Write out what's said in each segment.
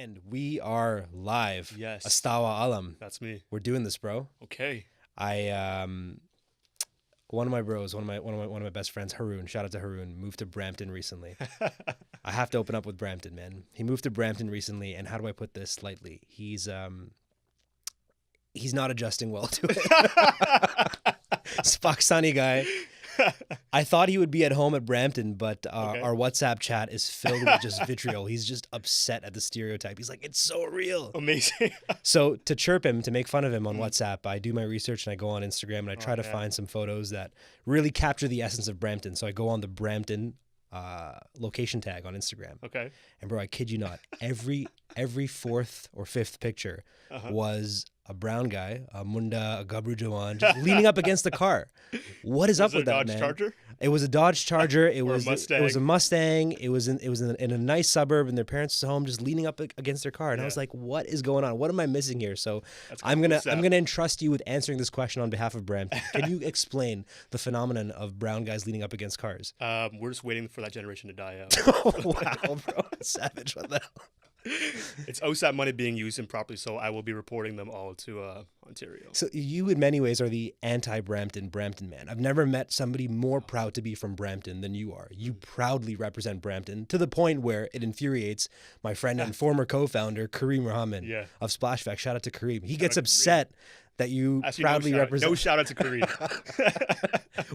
And we are live. Yes. Astawa Alam. That's me. We're doing this, bro. Okay. I one of my bros, one of my best friends, Haroon. Shout out to Haroon. Moved to Brampton recently. I have to open up with Brampton, man. He moved to Brampton recently, and how do I put this lightly? He's not adjusting well to it. He's a Pakistani guy. I thought he would be at home at Brampton, but our WhatsApp chat is filled with just vitriol. He's just upset at the stereotype. He's like, it's so real. Amazing. So to chirp him, to make fun of him on WhatsApp, I do my research and I go on Instagram and I try to find some photos that really capture the essence of Brampton. So I go on the Brampton location tag on Instagram. Okay. And bro, I kid you not, every fourth or fifth picture was a brown guy, a munda, a gabru jawan, just leaning up against the car. What is up with that, man? Was it a Dodge Charger? It was a Dodge Charger. It was a Mustang. It was a Mustang. It was in a nice suburb in their parents' home, just leaning up against their car. And I was like, what is going on? What am I missing here? So I'm gonna entrust you with answering this question on behalf of Brampton. Can you explain the phenomenon of brown guys leaning up against cars? We're just waiting for that generation to die out. Oh, wow, bro. Savage. What the hell? It's OSAP money being used improperly, so I will be reporting them all to Ontario. So you, in many ways, are the anti-Brampton man. I've never met somebody more proud to be from Brampton than you are. You proudly represent Brampton to the point where it infuriates my friend and former co-founder, Kareem Rahman of Splash Facts. Shout out to Kareem. He gets upset that you proudly represent. No shout out to Kareem.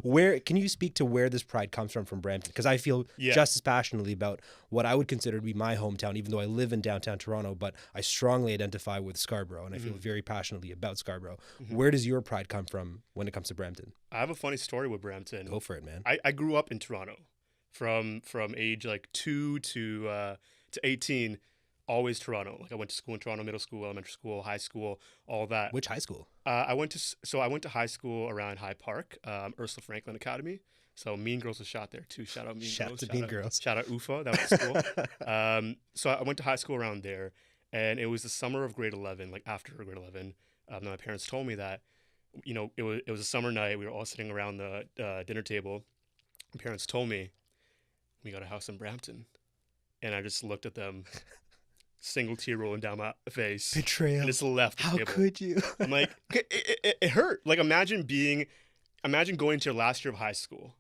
Where can you speak to where this pride comes from Brampton? Because I feel just as passionately about what I would consider to be my hometown, even though I live in downtown Toronto, but I strongly identify with Scarborough, and I feel very passionately about Scarborough. Where does your pride come from when it comes to Brampton? I have a funny story with Brampton. Go for it, man. I grew up in Toronto from age like 2 to 18. Always Toronto. Like I went to school in Toronto, middle school, elementary school, high school, all that. Which high school? I went to high school around Hyde Park, Ursula Franklin Academy. So Mean Girls was shot there too. Shout out Mean Girls. Shout out to Mean Girls. Shout out UFA. That was school. So I went to high school around there, and it was the summer of grade 11. Like after grade 11, my parents told me that, it was a summer night. We were all sitting around the dinner table. My parents told me we got a house in Brampton, and I just looked at them. Single tear rolling down my face. Betrayal. And just left the How table. could you? I'm like, it hurt. Like imagine going to your last year of high school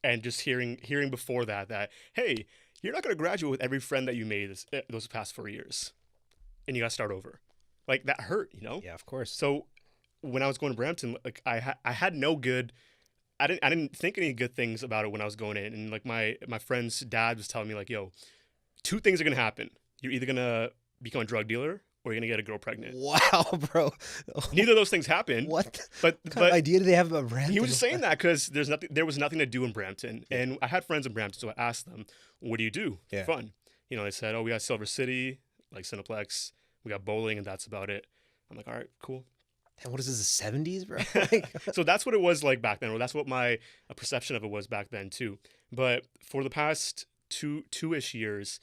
and just hearing before that, hey, you're not going to graduate with every friend that you made those past 4 years. And you got to start over. Like that hurt, Yeah, of course. So when I was going to Brampton, like I had no good, I didn't think any good things about it when I was going in. And like my friend's dad was telling me like, yo, 2 things are going to happen. You're either going to become a drug dealer or you're going to get a girl pregnant. Wow, bro. Neither of those things happened. What but kind of idea do they have about Brampton? He was just saying that because there was nothing to do in Brampton. And I had friends in Brampton, so I asked them, what do you do for fun? They said, oh, we got Silver City, like Cineplex. We got bowling, and that's about it. I'm like, all right, cool. And what is this, the 70s, bro? So that's what it was like back then, or that's what my perception of it was back then, too. But for the past two-ish years,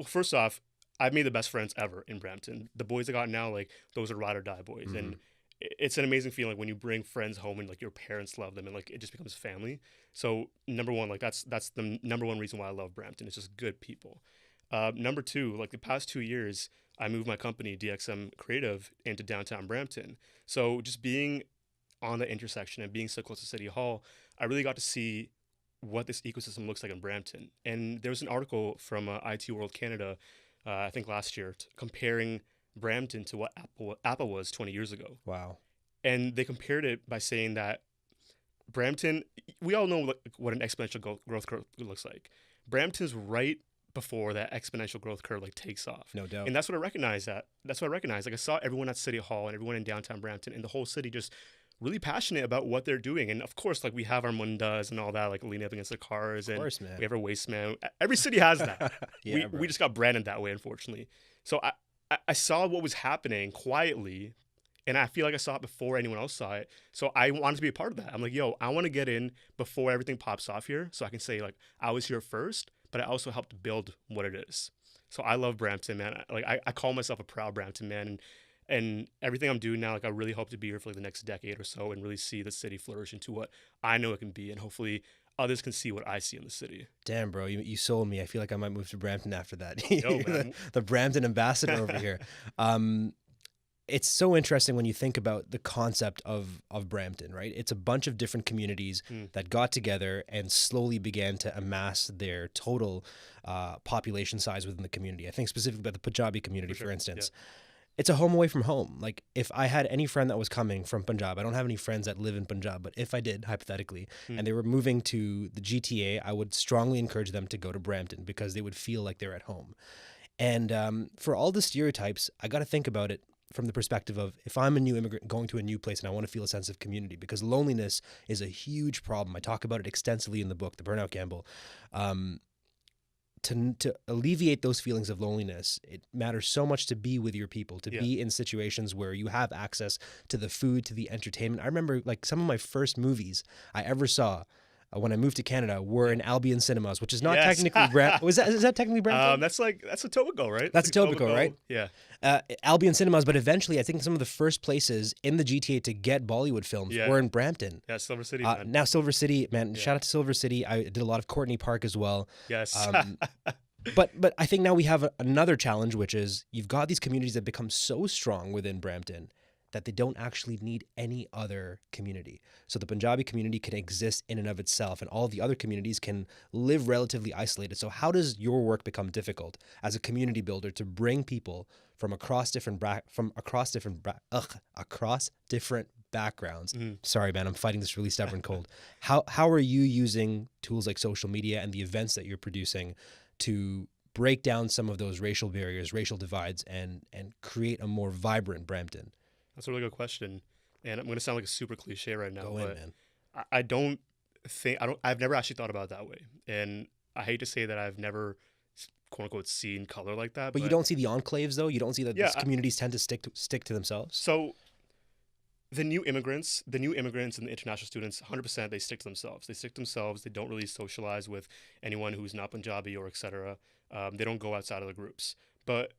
first off, I've made the best friends ever in Brampton. The boys I got now, like, those are ride or die boys. And it's an amazing feeling when you bring friends home and, like, your parents love them and, like, it just becomes family. So, number one, like, that's the number one reason why I love Brampton. It's just good people. Number two, like, the past 2 years, I moved my company, DXM Creative, into downtown Brampton. So, just being on the intersection and being so close to City Hall, I really got to see what this ecosystem looks like in Brampton. And there was an article from IT World Canada, I think last year, comparing Brampton to what Apple was 20 years ago. Wow. And they compared it by saying that Brampton, we all know what an exponential growth curve looks like. Brampton's right before that exponential growth curve like takes off. No doubt. And that's what I recognized. Like I saw everyone at City Hall and everyone in downtown Brampton and the whole city just really passionate about what they're doing. And of course, like we have our mundas and all that, like leaning up against the cars. Of course, man. We have our wasteman. Every city has that. We just got branded that way, unfortunately. So I saw what was happening quietly, and I feel like I saw it before anyone else saw it. So I wanted to be a part of that. I'm like, yo, I want to get in before everything pops off here so I can say, like, I was here first, but I also helped build what it is. So I love Brampton, man. Like I call myself a proud Brampton man. And everything I'm doing now, like I really hope to be here for like the next decade or so and really see the city flourish into what I know it can be. And hopefully others can see what I see in the city. Damn, bro, you sold me. I feel like I might move to Brampton after that. Yo, You're man. the Brampton ambassador over here. It's so interesting when you think about the concept of Brampton, right? It's a bunch of different communities that got together and slowly began to amass their total population size within the community. I think specifically about the Punjabi community, for instance. Yeah. It's a home away from home. Like, if I had any friend that was coming from Punjab, I don't have any friends that live in Punjab, but if I did, hypothetically, and they were moving to the GTA, I would strongly encourage them to go to Brampton because they would feel like they're at home. And for all the stereotypes, I got to think about it from the perspective of, if I'm a new immigrant going to a new place and I want to feel a sense of community, because loneliness is a huge problem. I talk about it extensively in the book, The Burnout Gamble. To alleviate those feelings of loneliness, it matters so much to be with your people, to be in situations where you have access to the food, to the entertainment. I remember, like, some of my first movies I ever saw when I moved to Canada were in Albion Cinemas, which is not technically is that technically Brampton? That's Etobicoke, right? That's Etobicoke, right? Yeah. Albion Cinemas, but eventually I think some of the first places in the GTA to get Bollywood films were in Brampton. Yeah, Silver City, man. Now Silver City, man. Shout out to Silver City. I did a lot of Courtney Park as well. Yes. But I think now we have another challenge, which is you've got these communities that become so strong within Brampton that they don't actually need any other community. So the Punjabi community can exist in and of itself, and all the other communities can live relatively isolated. So how does your work become difficult as a community builder to bring people from across different backgrounds? Sorry, man, I'm fighting this really stubborn cold. How are you using tools like social media and the events that you're producing to break down some of those racial barriers, racial divides, and create a more vibrant Brampton? That's a really good question, and I'm going to sound like a super cliche right now, but man. I've never actually thought about it that way, and I hate to say that I've never, quote unquote, seen color like that. But you don't see the enclaves, though. You don't see that these communities tend to stick to themselves. So the new immigrants and the international students, 100%, they stick to themselves. They don't really socialize with anyone who's not Punjabi or etc. They don't go outside of the groups, but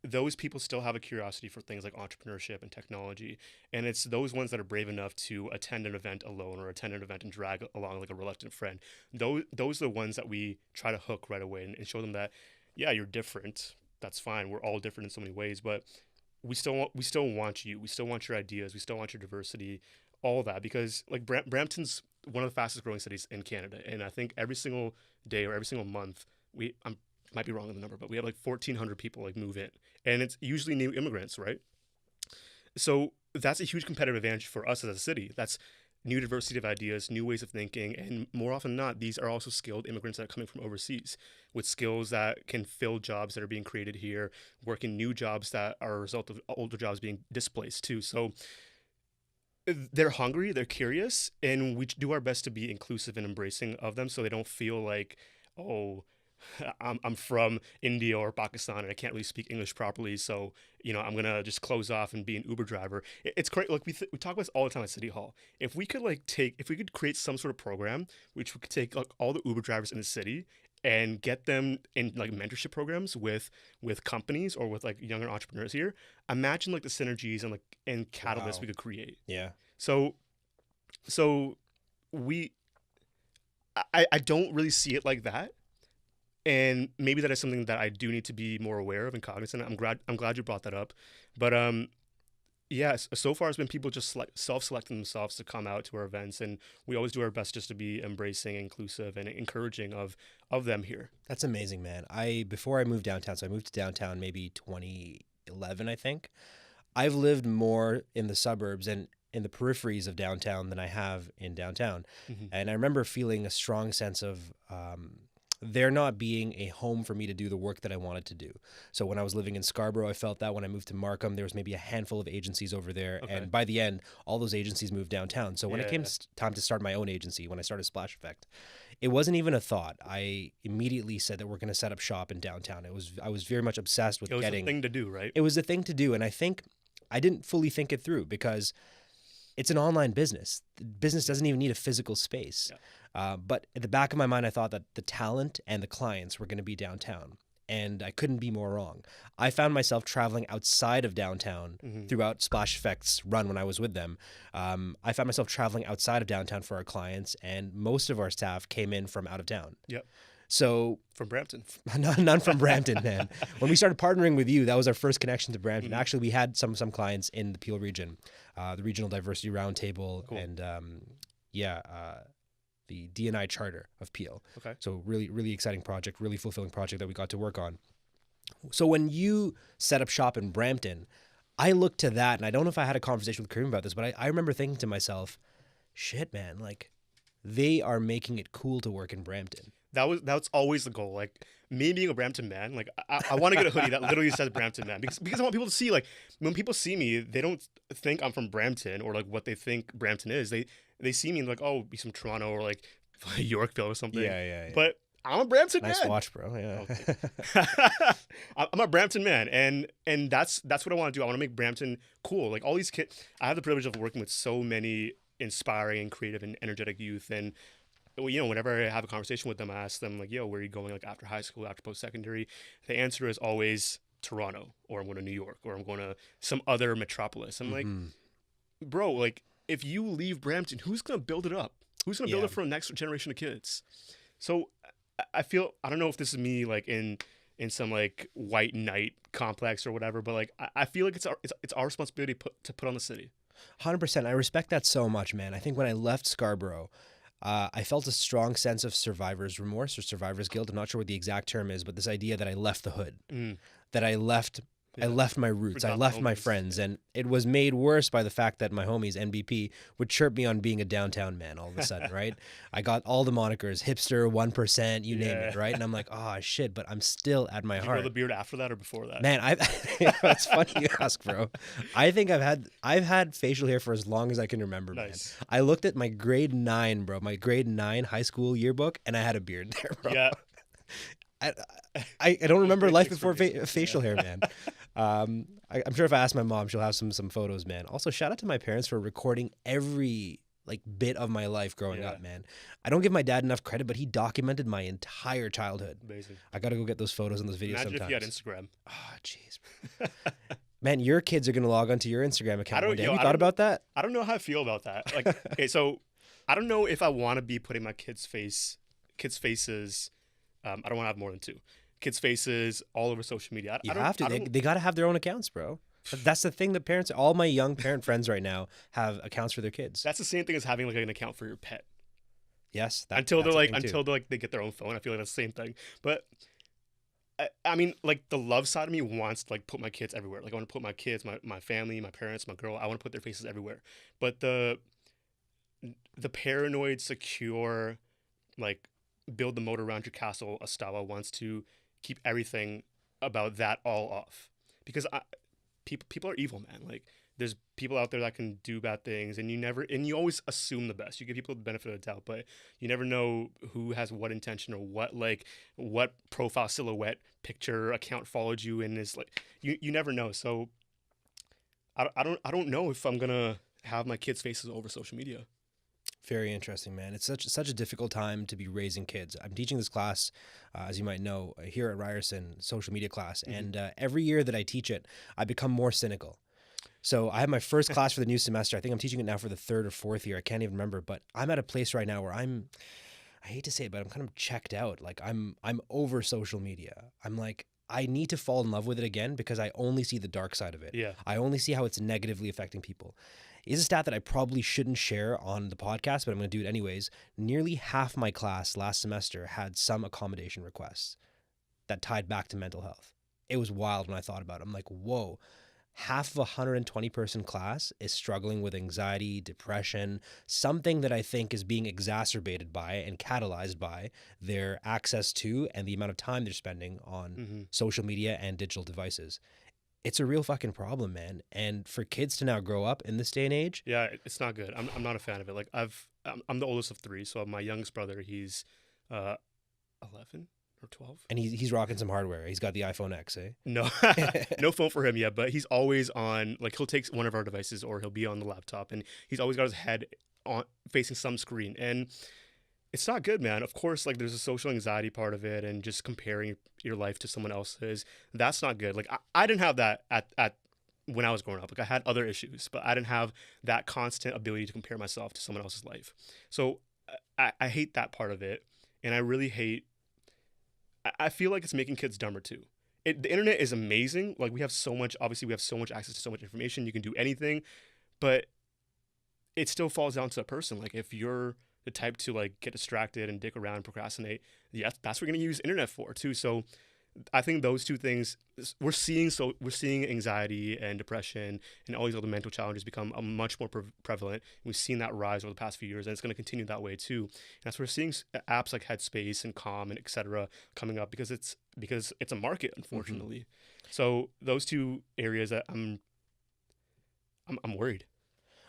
those people still have a curiosity for things like entrepreneurship and technology. And it's those ones that are brave enough to attend an event alone or attend an event and drag along like a reluctant friend. Those are the ones that we try to hook right away and show them that, yeah, you're different. That's fine. We're all different in so many ways, but we still want you. We still want your ideas. We still want your diversity, all that, because like Brampton's one of the fastest growing cities in Canada. And I think every single day or every single month, I might be wrong on the number, but we have like 1,400 people like move in, and it's usually new immigrants, right? So that's a huge competitive advantage for us as a city. That's new diversity of ideas, new ways of thinking, and more often than not, these are also skilled immigrants that are coming from overseas with skills that can fill jobs that are being created here, working new jobs that are a result of older jobs being displaced too. So they're hungry, they're curious, and we do our best to be inclusive and embracing of them so they don't feel like, oh, I'm from India or Pakistan and I can't really speak English properly, so I'm gonna just close off and be an Uber driver. It's great. Like we talk about this all the time at City Hall. If we could create some sort of program which we could take like all the Uber drivers in the city and get them in like mentorship programs with companies or with like younger entrepreneurs here, imagine like the synergies and catalysts we could create. Yeah. So I don't really see it like that. And maybe that is something that I do need to be more aware of and cognizant. I'm glad you brought that up. But yes, so far it's been people just self-selecting themselves to come out to our events, and we always do our best just to be embracing, inclusive, and encouraging of them here. That's amazing, man. Before I moved downtown, so I moved to downtown maybe 2011, I think. I've lived more in the suburbs and in the peripheries of downtown than I have in downtown. Mm-hmm. And I remember feeling a strong sense of there not being a home for me to do the work that I wanted to do. So when I was living in Scarborough, I felt that. When I moved to Markham, there was maybe a handful of agencies over there. Okay. And by the end, all those agencies moved downtown. So when it came time to start my own agency, when I started Splash Effect, it wasn't even a thought. I immediately said that we're going to set up shop in downtown. I was very much obsessed with getting... It was the thing to do, right? It was the thing to do. And I think I didn't fully think it through because it's an online business. The business doesn't even need a physical space. Yeah. But at the back of my mind, I thought that the talent and the clients were going to be downtown. and I couldn't be more wrong. I found myself traveling outside of downtown throughout Splash Effect's run when I was with them. I found myself traveling outside of downtown for our clients, and most of our staff came in from out of town. Yep. So From Brampton. none from Brampton, man. When we started partnering with you, that was our first connection to Brampton. Actually, we had some clients in the Peel region, the Regional Diversity Roundtable, and the D&I Charter of Peel. Okay. So really exciting project, really fulfilling project that we got to work on. So when you set up shop in Brampton, I looked to that, and I don't know if I had a conversation with Kareem about this, but I remember thinking to myself, shit, man, like they are making it cool to work in Brampton. That's always the goal. Like me being a Brampton man, like I want to get a hoodie that literally says Brampton man because I want people to see, like, when people see me, they don't think I'm from Brampton or like what they think Brampton is. They see me and like, oh, be from Toronto or like Yorkville or something. Yeah. But I'm a Brampton Nice man. watch, bro. Yeah. Okay. I'm a Brampton man, and that's what I want to do. I want to make Brampton cool. Like all these kids, I have the privilege of working with so many inspiring and creative and energetic youth, and whenever I have a conversation with them, I ask them like, yo, where are you going like after high school, after post-secondary? The answer is always Toronto, or I'm going to New York, or I'm going to some other metropolis. I'm like, bro, like if you leave Brampton, who's going to build it up? Who's going to build it for the next generation of kids? So I feel, I don't know if this is me like in some like white knight complex or whatever, but like I feel like it's our responsibility to put on the city. 100%. I respect that so much, man. I think when I left Scarborough, I felt a strong sense of survivor's remorse or survivor's guilt. I'm not sure what the exact term is, but this idea that I left the hood, that I left my roots, I left my friends, and it was made worse by the fact that my homies, NBP, would chirp me on being a downtown man all of a sudden, right? I got all the monikers, hipster, 1%, you name it, right? And I'm like, oh, shit, but I'm still at my Did heart. you grow the beard after that or before that? Man, it's funny you ask, bro. I think I've had facial hair for as long as I can remember, Nice. man. I looked at my grade 9, bro, my grade 9 high school yearbook, and I had a beard there, bro. Yeah. I don't remember life before facial hair, man. I'm sure if I ask my mom, she'll have some photos, man. Also, shout out to my parents for recording every like bit of my life growing up, man. I don't give my dad enough credit, but he documented my entire childhood. Amazing. I got to go get those photos and those videos Imagine sometimes. if you had Instagram. Oh, jeez. Man, your kids are going to log onto your Instagram account one day. Have you I thought don't about that? I don't know how I feel about that. Like, okay, so I don't know if I want to be putting my kids' faces. I don't want to have more than 2 kids' faces all over social media. You have to. They got to have their own accounts, bro. That's the thing that parents, all my young parent friends right now have accounts for their kids. That's the same thing as having like an account for your pet. Yes. Until they get their own phone. I feel like that's the same thing. But I mean, like the love side of me wants to like put my kids everywhere. Like I want to put my kids, my family, my parents, my girl. I want to put their faces everywhere. But the paranoid, secure, like build the moat around your castle, Astawa wants to keep everything about that all off. Because people are evil, man. Like there's people out there that can do bad things, and you always assume the best. You give people the benefit of the doubt, but you never know who has what intention or what profile silhouette picture account followed you, and is like you never know. So I don't know if I'm gonna have my kids' faces over social media. Very interesting, man. It's such a difficult time to be raising kids. I'm teaching this class, as you might know, here at Ryerson, social media class. And every year that I teach it, I become more cynical. So I have my first class for the new semester. I think I'm teaching it now for the 3rd or 4th year. I can't even remember. But I'm at a place right now where I hate to say it, but I'm kind of checked out. Like I'm over social media. I'm like, I need to fall in love with it again because I only see the dark side of it. Yeah. I only see how it's negatively affecting people. Is a stat that I probably shouldn't share on the podcast, but I'm going to do it anyways. Nearly half my class last semester had some accommodation requests that tied back to mental health. It was wild when I thought about it. I'm like, whoa, half of a 120-person class is struggling with anxiety, depression, something that I think is being exacerbated by and catalyzed by their access to and the amount of time they're spending on social media and digital devices. It's a real fucking problem, man. And for kids to now grow up in this day and age. Yeah, it's not good. I'm not a fan of it. Like I'm the oldest of 3, so my youngest brother, he's 11 or 12. And he's rocking some hardware. He's got the iPhone X, eh? No, no phone for him yet, but he's always on, like he'll take one of our devices or he'll be on the laptop, and he's always got his head on facing some screen. And It's not good, man. Of course, like there's a social anxiety part of it and just comparing your life to someone else's. That's not good. Like I didn't have that at when I was growing up. Like I had other issues, but I didn't have that constant ability to compare myself to someone else's life. So I hate that part of it. And I really hate, I feel like it's making kids dumber too. The internet is amazing. Like we have so much, obviously we have so much access to so much information. You can do anything, but it still falls down to a person. Like if you're the type to like get distracted and dick around and procrastinate, yeah, that's what we're gonna use internet for too. So I think those two things we're seeing anxiety and depression and all these other mental challenges become a much more prevalent. We've seen that rise over the past few years, and it's going to continue that way too. And that's where we're seeing apps like Headspace and Calm and etc. coming up because it's a market, unfortunately. Mm-hmm. So those two areas that I'm worried.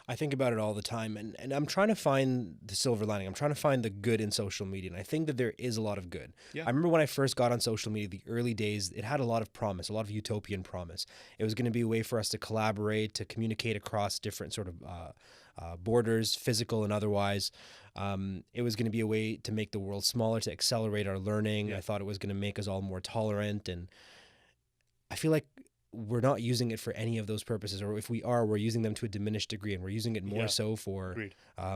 I think about it all the time, and I'm trying to find the silver lining. I'm trying to find the good in social media, and I think that there is a lot of good. Yeah. I remember when I first got on social media, the early days, it had a lot of promise, a lot of utopian promise. It was going to be a way for us to collaborate, to communicate across different sort of borders, physical and otherwise. It was going to be a way to make the world smaller, to accelerate our learning. Yeah. I thought it was going to make us all more tolerant, and I feel like we're not using it for any of those purposes, or if we are, we're using them to a diminished degree, and we're using it more so for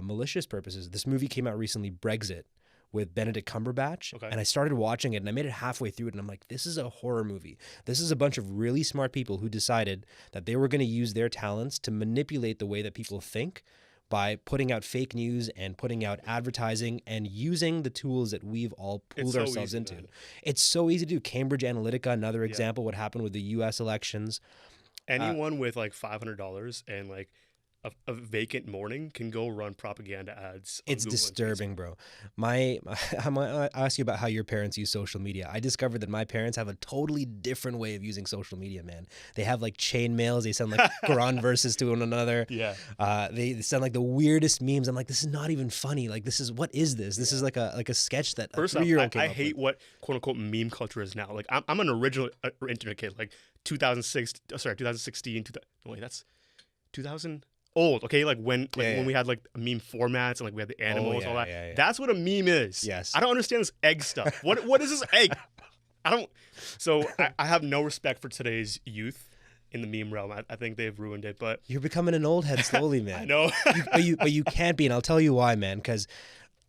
malicious purposes. This movie came out recently, Brexit, with Benedict Cumberbatch, and I started watching it, and I made it halfway through it, and I'm like, this is a horror movie. This is a bunch of really smart people who decided that they were going to use their talents to manipulate the way that people think by putting out fake news and putting out advertising and using the tools that we've all pulled ourselves into. Man. It's so easy to do. Cambridge Analytica, another example, what happened with the U.S. elections. Anyone with like $500 and like a vacant morning can go run propaganda ads. It's Google disturbing, bro. I'm gonna ask you about how your parents use social media. I discovered that my parents have a totally different way of using social media, man. They have like chain mails. They send like Quran verses to one another. Yeah. They send like the weirdest memes. I'm like, this is not even funny. Like, what is this? This is like a sketch that a 3-year-old came up with. I hate what quote unquote meme culture is now. Like, I'm an original internet kid. Like 2016. Wait, that's 2000. Old, okay, like when we had like meme formats and like we had the animals and all that. Yeah. That's what a meme is. Yes. I don't understand this egg stuff. What is this egg? So I have no respect for today's youth in the meme realm. I think they've ruined it. But you're becoming an old head slowly, man. I know. but you can't be, and I'll tell you why, man. Because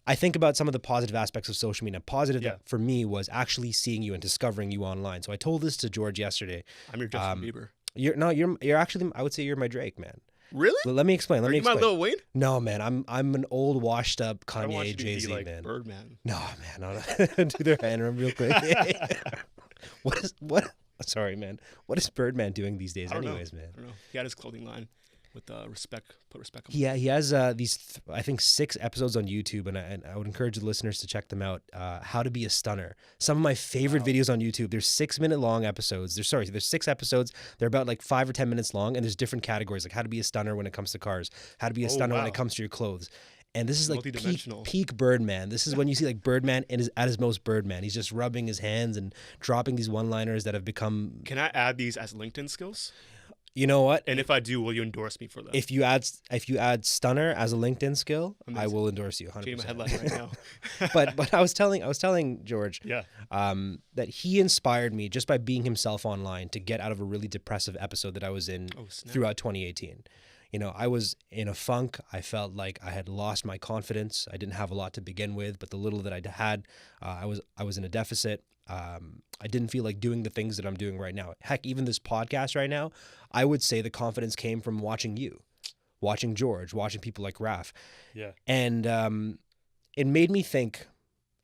I think about some of the positive aspects of social media. Positive that for me was actually seeing you and discovering you online. So I told this to George yesterday. I'm your Justin Bieber. You're actually, I would say you're my Drake, man. Really? Let me explain. Are you my Lil Wayne? No, man. I'm an old, washed up Kanye, Jay-Z, like man. Birdman. No, man. Do their hand real quick. What? Sorry, man. What is Birdman doing these days, anyways, man? I don't know. He had his clothing line with put respect on. Yeah, he has these I think 6 episodes on YouTube, and I would encourage the listeners to check them out. How to be a stunner. Some of my favorite videos on YouTube. There's 6-minute long episodes. There's 6 episodes. They're about like 5 or 10 minutes long, and there's different categories, like how to be a stunner when it comes to cars, how to be a stunner when it comes to your clothes. And this is like peak Birdman. This is when you see like Birdman at his most Birdman. He's just rubbing his hands and dropping these one-liners that have become. Can I add these as LinkedIn skills? You know what? And if I do, will you endorse me for that? If you add stunner as a LinkedIn skill, amazing. I will endorse you 100%. Changing my headline right now. but I was telling George that he inspired me just by being himself online to get out of a really depressive episode that I was in throughout 2018. You know, I was in a funk. I felt like I had lost my confidence. I didn't have a lot to begin with, but the little that I had, I was in a deficit. I didn't feel like doing the things that I'm doing right now. Heck, even this podcast right now, I would say the confidence came from watching you, watching George, watching people like Raf. Yeah. And it made me think,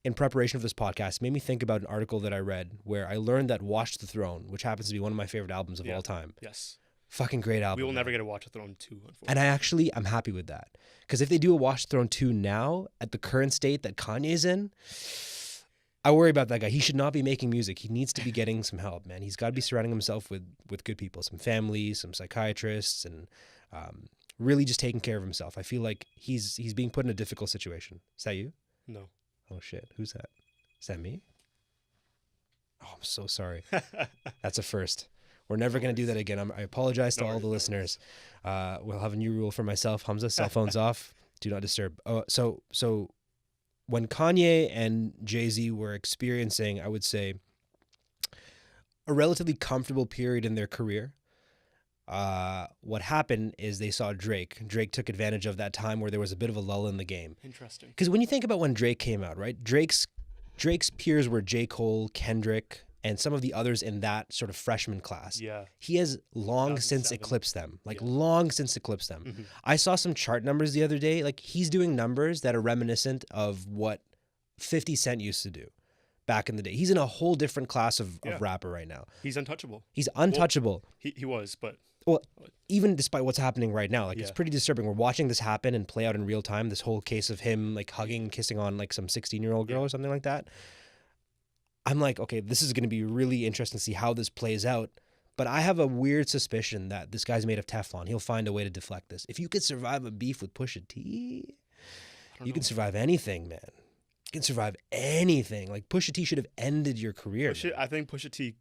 in preparation for this podcast, made me think about an article that I read where I learned that Watch the Throne, which happens to be one of my favorite albums of all time. Yes. Fucking great album. We will never get a Watch the Throne 2, unfortunately. And I'm happy with that. Because if they do a Watch the Throne 2 now, at the current state that Kanye's in, I worry about that guy. He should not be making music. He needs to be getting some help, man. He's got to be surrounding himself with good people, some family, some psychiatrists, and really just taking care of himself. I feel like he's being put in a difficult situation. Is that you? No. Oh, shit. Who's that? Is that me? Oh, I'm so sorry. That's a first. We're never going to do that again. I apologize to all the listeners. We'll have a new rule for myself. Hamza, cell phones off. Do not disturb. Oh, so when Kanye and Jay-Z were experiencing, I would say, a relatively comfortable period in their career, what happened is they saw Drake. Drake took advantage of that time where there was a bit of a lull in the game. Interesting. Because when you think about when Drake came out, right? Drake's peers were J. Cole, Kendrick, and some of the others in that sort of freshman class. Yeah. He has long since 2007. eclipsed them. Like Yeah. long since eclipsed them. Mhm. I saw some chart numbers the other day. Like he's doing numbers that are reminiscent of what 50 Cent used to do back in the day. He's in a whole different class of Yeah. rapper right now. He's untouchable. He's untouchable. He was, but Well, even despite what's happening right now, like it's Yeah. pretty disturbing. We're watching this happen and play out in real time. This whole case of him like hugging, kissing on like some 16-year-old girl Yeah. or something like that. I'm like, okay, this is going to be really interesting to see how this plays out. But I have a weird suspicion that this guy's made of Teflon. He'll find a way to deflect this. If you could survive a beef with Pusha T, I you don't can know. survive anything, man. You can survive anything. Like Pusha T should have ended your career. man. I think Pusha T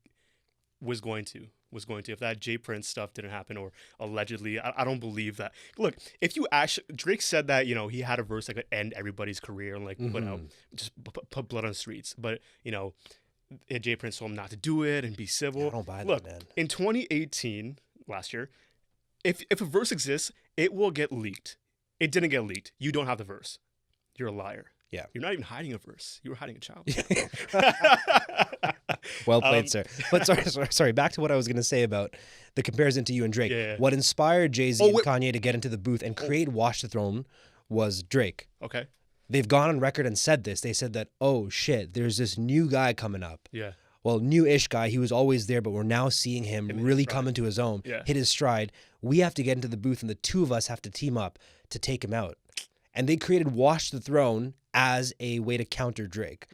was going to. If that J Prince stuff didn't happen, or allegedly, I don't believe that. Look, if you actually, Drake said that, you know, he had a verse that could end everybody's career and like put out, just put blood on the streets. But, you know, J Prince told him not to do it and be civil. I don't buy Look, that, man. in 2018, last year, if a verse exists, it will get leaked. It didn't get leaked. You don't have the verse. You're a liar. Yeah. You're not even hiding a verse. You were hiding a child. Well played, sir. But sorry. Back to what I was going to say about the comparison to you and Drake. Yeah. What inspired Jay-Z Oh, and wait. Kanye to get into the booth and create Watch the Throne was Drake. Okay. They've gone on record and said this. They said that, oh shit, there's this new guy coming up. Yeah. Well, new-ish guy. He was always there, but we're now seeing him Him hit really his stride. come into his own, Yeah. hit his stride. We have to get into the booth, and the two of us have to team up to take him out. And they created Watch the Throne as a way to counter Drake.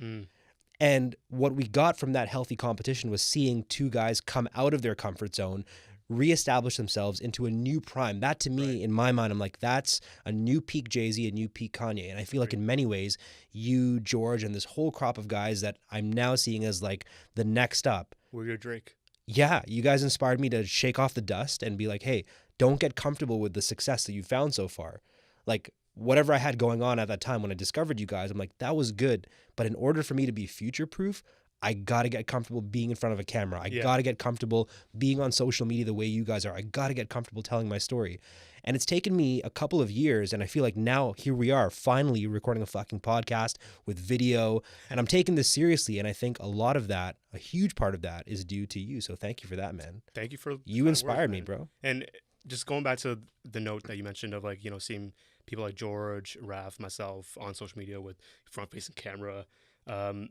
And what we got from that healthy competition was seeing two guys come out of their comfort zone, reestablish themselves into a new prime. That to me, Right. in my mind, I'm like, that's a new peak Jay-Z, a new peak Kanye. And I feel like in many ways, you, George, and this whole crop of guys that I'm now seeing as like the next up. We're your Drake. Yeah, you guys inspired me to shake off the dust and be like, hey, don't get comfortable with the success that you found so far. Like, whatever I had going on at that time when I discovered you guys, I'm like, that was good. But in order for me to be future-proof, I got to get comfortable being in front of a camera. I Yeah. got to get comfortable being on social media the way you guys are. I got to get comfortable telling my story. And it's taken me a couple of years, and I feel like now here we are, finally recording a fucking podcast with video, and I'm taking this seriously, and I think a lot of that, a huge part of that, is due to you. So thank you for that, man. Thank you for You kind inspired words, me, man. bro. And just going back to the note that you mentioned of like, you know, seeing people like George, Raph, myself on social media with front-facing camera, getting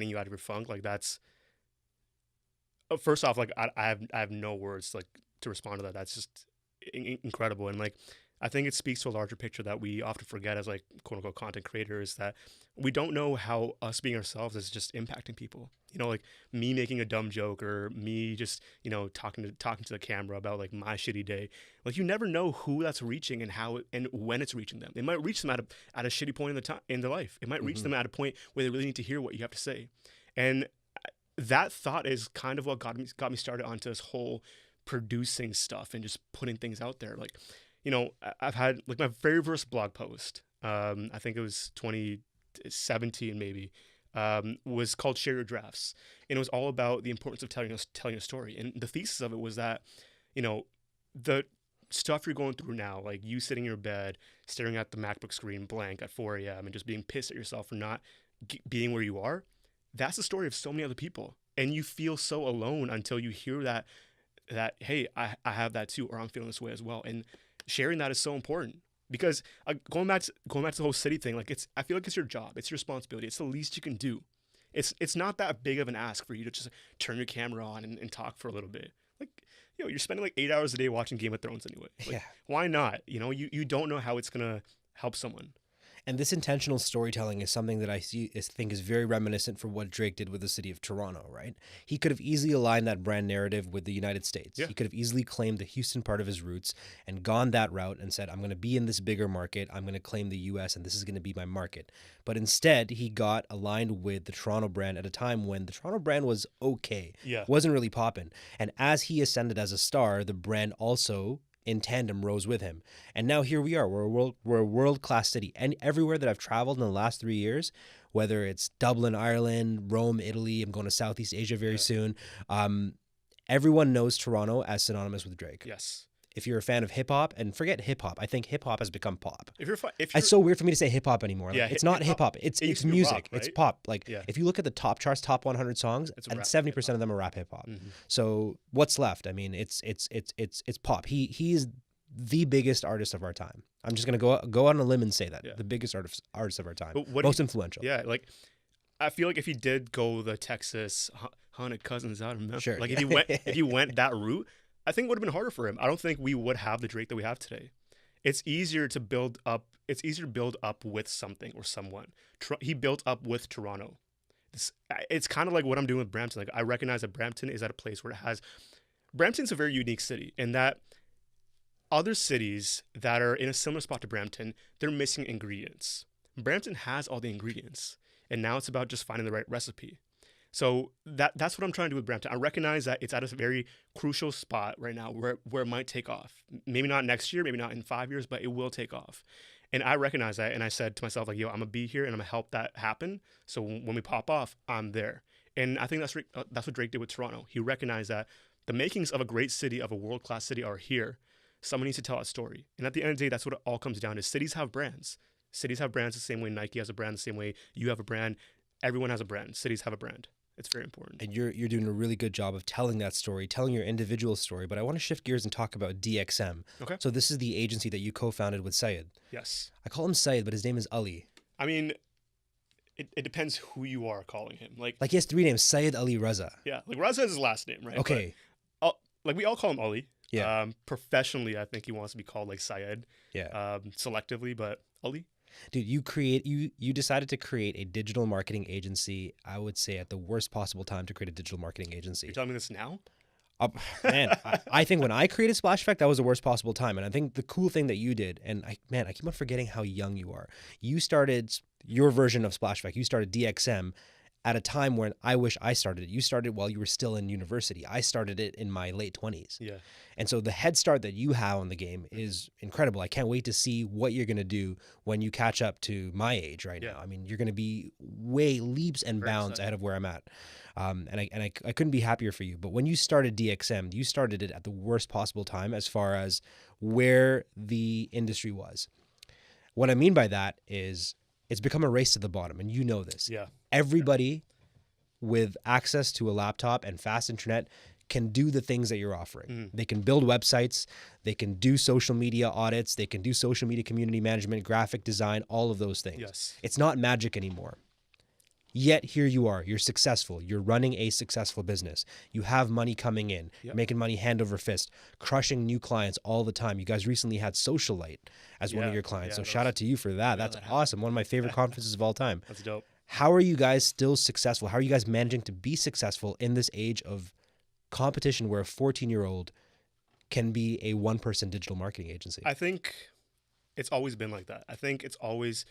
you out of your funk, like that's first off, like I have no words like to respond to that. That's just incredible, and like I think it speaks to a larger picture that we often forget as like quote unquote content creators, that we don't know how us being ourselves is just impacting people. You know, like me making a dumb joke or me just, you know, talking to the camera about like my shitty day. Like you never know who that's reaching and how and when it's reaching them. It might reach them at a shitty point in the time in their life. It might reach them at a point where they really need to hear what you have to say. And that thought is kind of what got me started onto this whole producing stuff and just putting things out there. Like, you know, I've had like my very first blog post. I think it was 2017 maybe. Was called Share Your Drafts, and it was all about the importance of telling a story. And the thesis of it was that, you know, the stuff you're going through now, like you sitting in your bed staring at the MacBook screen blank at 4 a.m. and just being pissed at yourself for not being where you are, that's the story of so many other people. And you feel so alone until you hear that hey, I have that too, or I'm feeling this way as well. And sharing that is so important. Because going back to the whole city thing, like I feel like it's your job, it's your responsibility, it's the least you can do. It's not that big of an ask for you to just turn your camera on and talk for a little bit. Like, you know, you're spending like 8 hours a day watching Game of Thrones anyway. Like, Yeah. Why not? You know, you don't know how it's gonna help someone. And this intentional storytelling is something that I think is very reminiscent for what Drake did with the city of Toronto, right? He could have easily aligned that brand narrative with the United States. Yeah. He could have easily claimed the Houston part of his roots and gone that route and said, I'm going to be in this bigger market. I'm going to claim the U.S. and this is going to be my market. But instead, he got aligned with the Toronto brand at a time when the Toronto brand was okay. Yeah. Wasn't really popping. And as he ascended as a star, the brand also in tandem rose with him. And now here we are. We're a world-class city. And everywhere that I've traveled in the last 3 years, whether it's Dublin, Ireland, Rome, Italy, I'm going to Southeast Asia very soon, everyone knows Toronto as synonymous with Drake. Yes. If you're a fan of hip hop, and forget hip hop, I think hip hop has become pop. If you're it's so weird for me to say hip hop anymore. Yeah, Like, it's not hip hop. It's music. Rock, right? It's pop. Like if you look at the top charts, top 100 songs, and 70% of them are rap hip hop. Mm-hmm. So what's left? I mean, it's pop. He is the biggest artist of our time. I'm just gonna go on a limb and say that the biggest artist of our time, most influential. Yeah, like I feel like if he did go the Texas 100 Cousins out of Memphis, Sure, like if he went that route, I think it would have been harder for him. I don't think we would have the Drake that we have today. It's easier to build up. It's easier to build up with something or someone. He built up with Toronto. It's kind of like what I'm doing with Brampton. Like I recognize that Brampton is at a place where it has. Brampton's a very unique city in that other cities that are in a similar spot to Brampton, they're missing ingredients. Brampton has all the ingredients, and now it's about just finding the right recipe. So that's what I'm trying to do with Brampton. I recognize that it's at a very crucial spot right now where it might take off. Maybe not next year, maybe not in 5 years, but it will take off. And I recognize that, and I said to myself, like, yo, I'm going to be here, and I'm going to help that happen. So when we pop off, I'm there. And I think that's what Drake did with Toronto. He recognized that the makings of a great city, of a world-class city are here. Someone needs to tell a story. And at the end of the day, that's what it all comes down to. Cities have brands. Cities have brands the same way Nike has a brand, the same way you have a brand. Everyone has a brand. Cities have a brand. It's very important. And you're doing a really good job of telling that story, telling your individual story. But I want to shift gears and talk about DXM. Okay. So this is the agency that you co-founded with Syed. Yes. I call him Syed, but his name is Ali. I mean, it depends who you are calling him. Like he has 3 names: Syed, Ali, Raza. Yeah, like Raza is his last name, right? Okay. But, like we all call him Ali. Yeah. Professionally, I think he wants to be called like Syed. Yeah. Selectively, but Ali. Dude, you decided to create a digital marketing agency, I would say at the worst possible time to create a digital marketing agency. You're telling me this now? Man, I think when I created Splash Effect, that was the worst possible time. And I think the cool thing that you did, and I keep on forgetting how young you are. You started your version of Splash Effect. You started DXM at a time when I wish I started it. You started while you were still in university. I started it in my late 20s. Yeah. And so the head start that you have on the game is incredible. I can't wait to see what you're going to do when you catch up to my age right now. I mean, you're going to be way leaps and bounds ahead of where I'm at. And I couldn't be happier for you. But when you started DXM, you started it at the worst possible time as far as where the industry was. What I mean by that is it's become a race to the bottom, and you know this. Yeah. Everybody with access to a laptop and fast internet can do the things that you're offering. Mm-hmm. They can build websites, they can do social media audits, they can do social media community management, graphic design, all of those things. Yes. It's not magic anymore. Yet here you are, you're successful, you're running a successful business, you have money coming in, making money hand over fist, crushing new clients all the time. You guys recently had Socialite as one of your clients, so shout out to you for that. That's awesome. One of my favorite conferences of all time. That's dope. How are you guys still successful? How are you guys managing to be successful in this age of competition where a 14-year-old can be a one-person digital marketing agency? I think it's always been like that. I think it's always...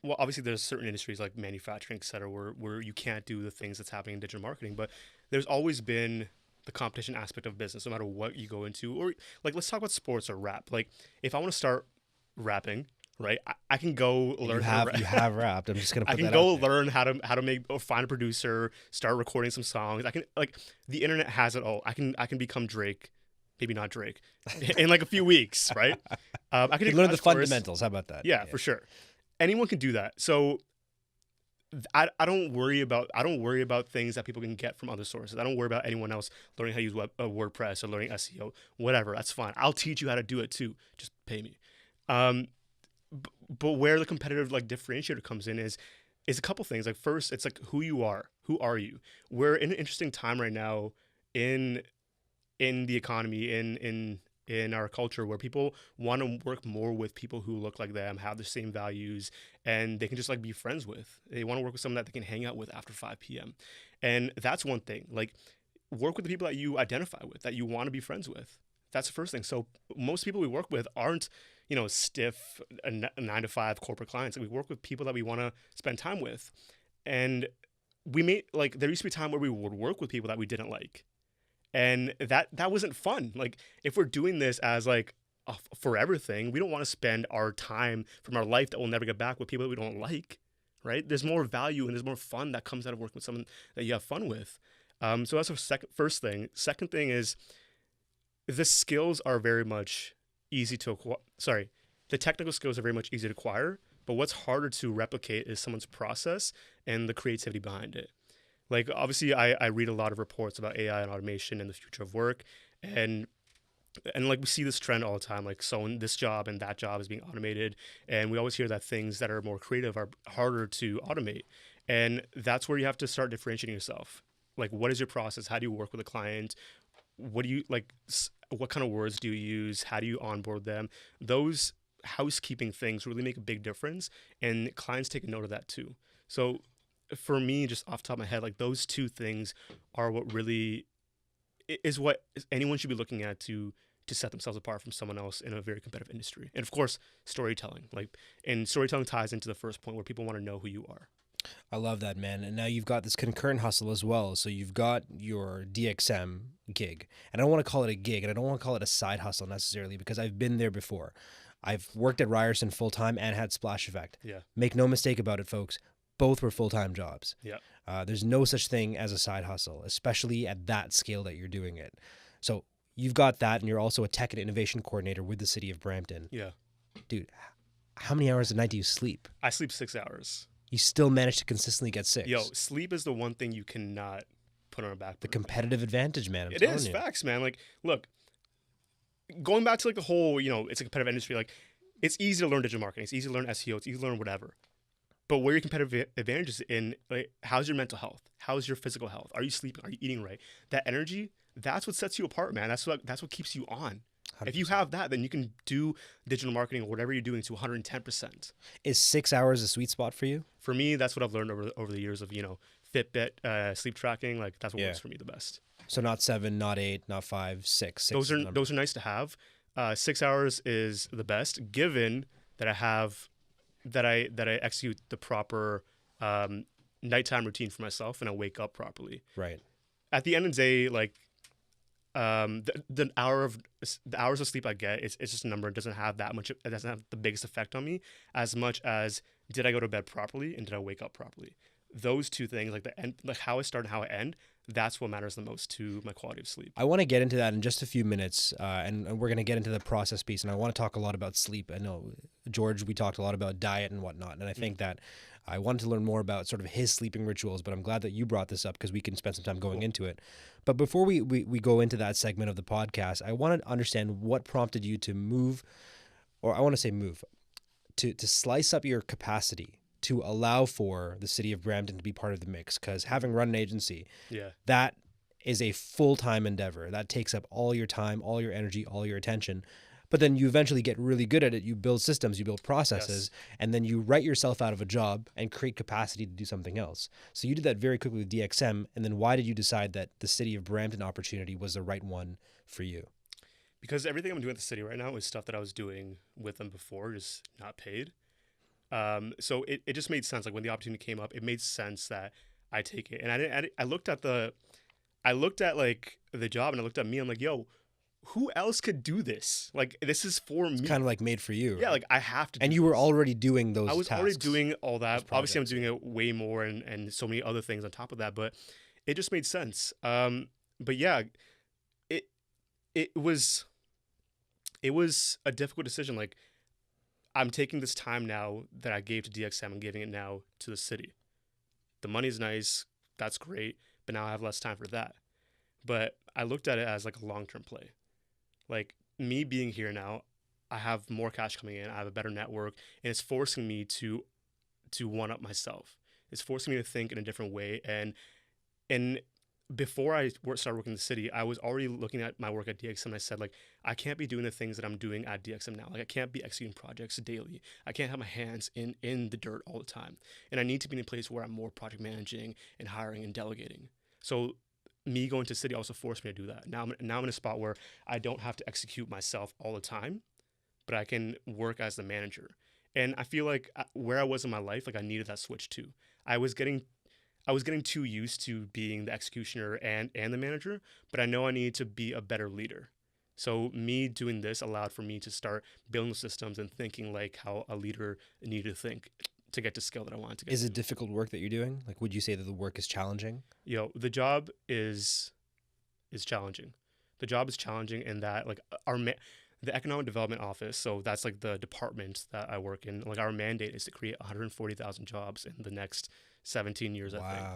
Well, obviously, there's certain industries like manufacturing, et cetera, where you can't do the things that's happening in digital marketing. But there's always been the competition aspect of business, no matter what you go into. Or, like, let's talk about sports or rap. Like, if I want to start rapping, right, I can go learn how to rap. You have rapped. I'm just going to put that I can go out there. learn how to make or find a producer, start recording some songs. I can, like, the internet has it all. I can become Drake. Maybe not Drake. In, like, a few weeks, right? I can learn the fundamentals. How about that? Yeah, for sure. Anyone can do that. So I don't worry about things that people can get from other sources. I don't worry about anyone else learning how to use WordPress or learning SEO, whatever. That's fine. I'll teach you how to do it too. Just pay me. But where the competitive like differentiator comes in is a couple things. Like first, it's like who you are. Who are you? We're in an interesting time right now in the economy, in our culture, where people want to work more with people who look like them, have the same values, and they can just like be friends with. They want to work with someone that they can hang out with after 5 p.m. And that's one thing. Like, work with the people that you identify with, that you want to be friends with. That's the first thing. So most people we work with aren't, stiff 9-to-5 corporate clients. Like, we work with people that we want to spend time with. And there used to be a time where we would work with people that we didn't like. And that wasn't fun. Like, if we're doing this as like a forever thing, we don't want to spend our time from our life that we'll never get back with people that we don't like, right? There's more value and there's more fun that comes out of working with someone that you have fun with. So that's the first thing. Second thing is, the skills are very much easy to acquire. Sorry, the technical skills are very much easy to acquire, but what's harder to replicate is someone's process and the creativity behind it. Like, obviously, I read a lot of reports about AI and automation and the future of work, and like, we see this trend all the time, like, so in this job and that job is being automated, and we always hear that things that are more creative are harder to automate, and that's where you have to start differentiating yourself. Like, what is your process? How do you work with a client? What do you like? What kind of words do you use? How do you onboard them? Those housekeeping things really make a big difference, and clients take a note of that too. So for me, just off the top of my head, like, those two things are what really is what anyone should be looking at to set themselves apart from someone else in a very competitive industry. And of course, storytelling. Like, and storytelling ties into the first point, where people want to know who you are. I love that, man. And now you've got this concurrent hustle as well. So you've got your DXM gig. And I don't want to call it a gig, and I don't want to call it a side hustle necessarily, because I've been there before. I've worked at Ryerson full-time and had Splash Effect. Yeah. Make no mistake about it, folks. Both were full-time jobs. Yeah. There's no such thing as a side hustle, especially at that scale that you're doing it. So you've got that, and you're also a tech and innovation coordinator with the city of Brampton. Yeah. Dude, how many hours a night do you sleep? I sleep 6 hours. You still manage to consistently get 6. Yo, sleep is the one thing you cannot put on a back burner. The competitive advantage, man. It is facts, man. Like, look, going back to like the whole, it's a competitive industry. Like, it's easy to learn digital marketing. It's easy to learn SEO. It's easy to learn whatever. But where your competitive advantage is in, like, how's your mental health? How's your physical health? Are you sleeping? Are you eating right? That energy, that's what sets you apart, man. That's what keeps you on. 100%. If you have that, then you can do digital marketing or whatever you're doing to 110%. Is 6 hours a sweet spot for you? For me, that's what I've learned over the years of, Fitbit, sleep tracking. Like, that's what works for me the best. So not 7, not 8, not 5, 6. Those are nice to have. 6 hours is the best, given that I execute the proper nighttime routine for myself and I wake up properly. Right. At the end of the day, like, the hours of sleep I get, it's just a number. It doesn't have that much. It doesn't have the biggest effect on me as much as did I go to bed properly and did I wake up properly. Those two things, like the end, like how I start and how I end, that's what matters the most to my quality of sleep. I want to get into that in just a few minutes, and we're going to get into the process piece, and I want to talk a lot about sleep. I know, George, we talked a lot about diet and whatnot, and I think that I wanted to learn more about sort of his sleeping rituals, but I'm glad that you brought this up because we can spend some time going into it. But before we go into that segment of the podcast, I want to understand what prompted you to move, or I want to say move, to slice up your capacity to allow for the city of Brampton to be part of the mix, because having run an agency, that is a full-time endeavor. That takes up all your time, all your energy, all your attention. But then you eventually get really good at it. You build systems, you build processes, and then you write yourself out of a job and create capacity to do something else. So you did that very quickly with DXM, and then why did you decide that the city of Brampton opportunity was the right one for you? Because everything I'm doing at the city right now is stuff that I was doing with them before, just not paid. So it just made sense. Like, when the opportunity came up, it made sense that I take it. And I looked at like the job, and I looked at me. I'm like, yo, who else could do this? Like, this is for me. It's kind of like made for you. Yeah, right? Like, I have to. And you were already doing those. I was tasks, already doing all that. Obviously, I'm doing it way more, and so many other things on top of that. But it just made sense. But yeah, it was a difficult decision. Like, I'm taking this time now that I gave to DXM and giving it now to the city. The money's nice. That's great. But now I have less time for that. But I looked at it as like a long-term play. Like, me being here now, I have more cash coming in. I have a better network. And it's forcing me to one-up myself. It's forcing me to think in a different way. And before I started working in the city, I was already looking at my work at DXM, and I said, like, I can't be doing the things that I'm doing at DXM now. Like, I can't be executing projects daily. I can't have my hands in the dirt all the time. And I need to be in a place where I'm more project managing and hiring and delegating. So me going to city also forced me to do that. Now I'm in a spot where I don't have to execute myself all the time, but I can work as the manager. And I feel like where I was in my life, like, I needed that switch too. I was getting I was getting too used to being the executioner and the manager, but I know I needed to be a better leader. So me doing this allowed for me to start building systems and thinking like how a leader needed to think to get to skill that I wanted to get Is to. it difficult work that you're doing? Like, would you say that the work is challenging? The job is challenging. The job is challenging in that like the economic development office, so that's like the department that I work in. Like our mandate is to create 140,000 jobs in the next 17 years, I think.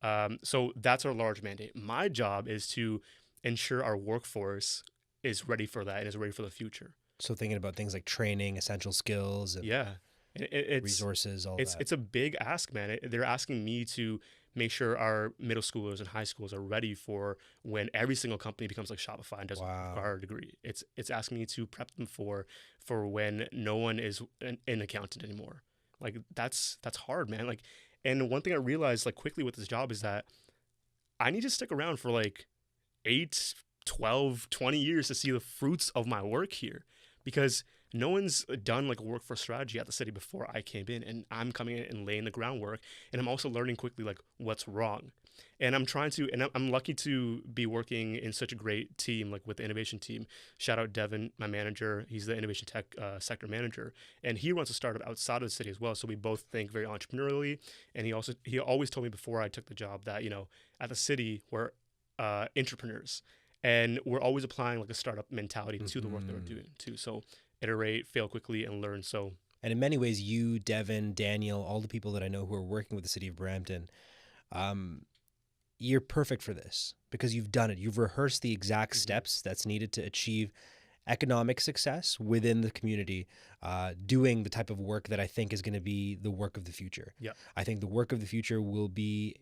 Wow. So that's our large mandate. My job is to ensure our workforce is ready for that and is ready for the future. So thinking about things like training, essential skills, and Yeah, it's resources, all it's that. it's a big ask, man. They're asking me to make sure our middle schoolers and high schools are ready for when every single company becomes like Shopify and doesn't Wow. require a degree. It's asking me to prep them for when no one is an accountant anymore. Like that's hard, man. Like, and one thing I realized like quickly with this job is that I need to stick around for like 8, 12, 20 years to see the fruits of my work here, because no one's done like a workforce strategy at the city before I came in, and I'm coming in and laying the groundwork, and I'm also learning quickly like what's wrong. And I'm trying to, and I'm lucky to be working in such a great team, like with the innovation team. Shout out Devin, my manager. He's the innovation tech sector manager, and he runs a startup outside of the city as well. So we both think very entrepreneurially. And he always told me before I took the job that at the city we're entrepreneurs, and we're always applying like a startup mentality to the work that we're doing too. So iterate, fail quickly, and learn. So, and in many ways, you, Devin, Daniel, all the people that I know who are working with the city of Brampton, you're perfect for this because you've done it. You've rehearsed the exact steps that's needed to achieve economic success within the community, doing the type of work that I think is going to be the work of the future. Yeah. I think the work of the future will be,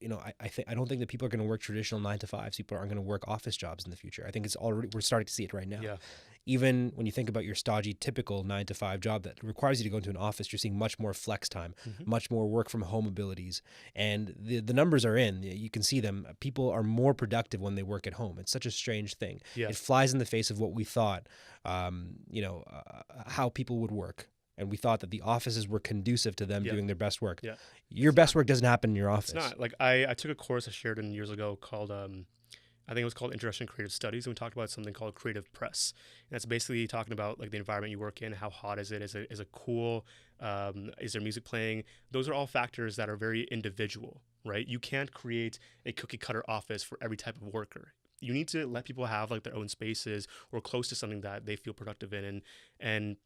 I don't think that people are going to work traditional 9 to 5s. People aren't going to work office jobs in the future. I think we're starting to see it right now. Yeah. Even when you think about your stodgy, typical 9 to 5 job that requires you to go into an office, you're seeing much more flex time, much more work from home abilities. And the numbers are in. You can see them. People are more productive when they work at home. It's such a strange thing. Yeah. It flies in the face of what we thought, how people would work. And we thought that the offices were conducive to them doing their best work. Yeah. Your best work doesn't happen in your office. It's not. Like I took a course at Sheridan years ago called I think it was called Introduction to Creative Studies, and we talked about something called creative press. And that's basically talking about like the environment you work in, how hot is it, is it cool, is there music playing? Those are all factors that are very individual, right? You can't create a cookie cutter office for every type of worker. You need to let people have like their own spaces or close to something that they feel productive in, and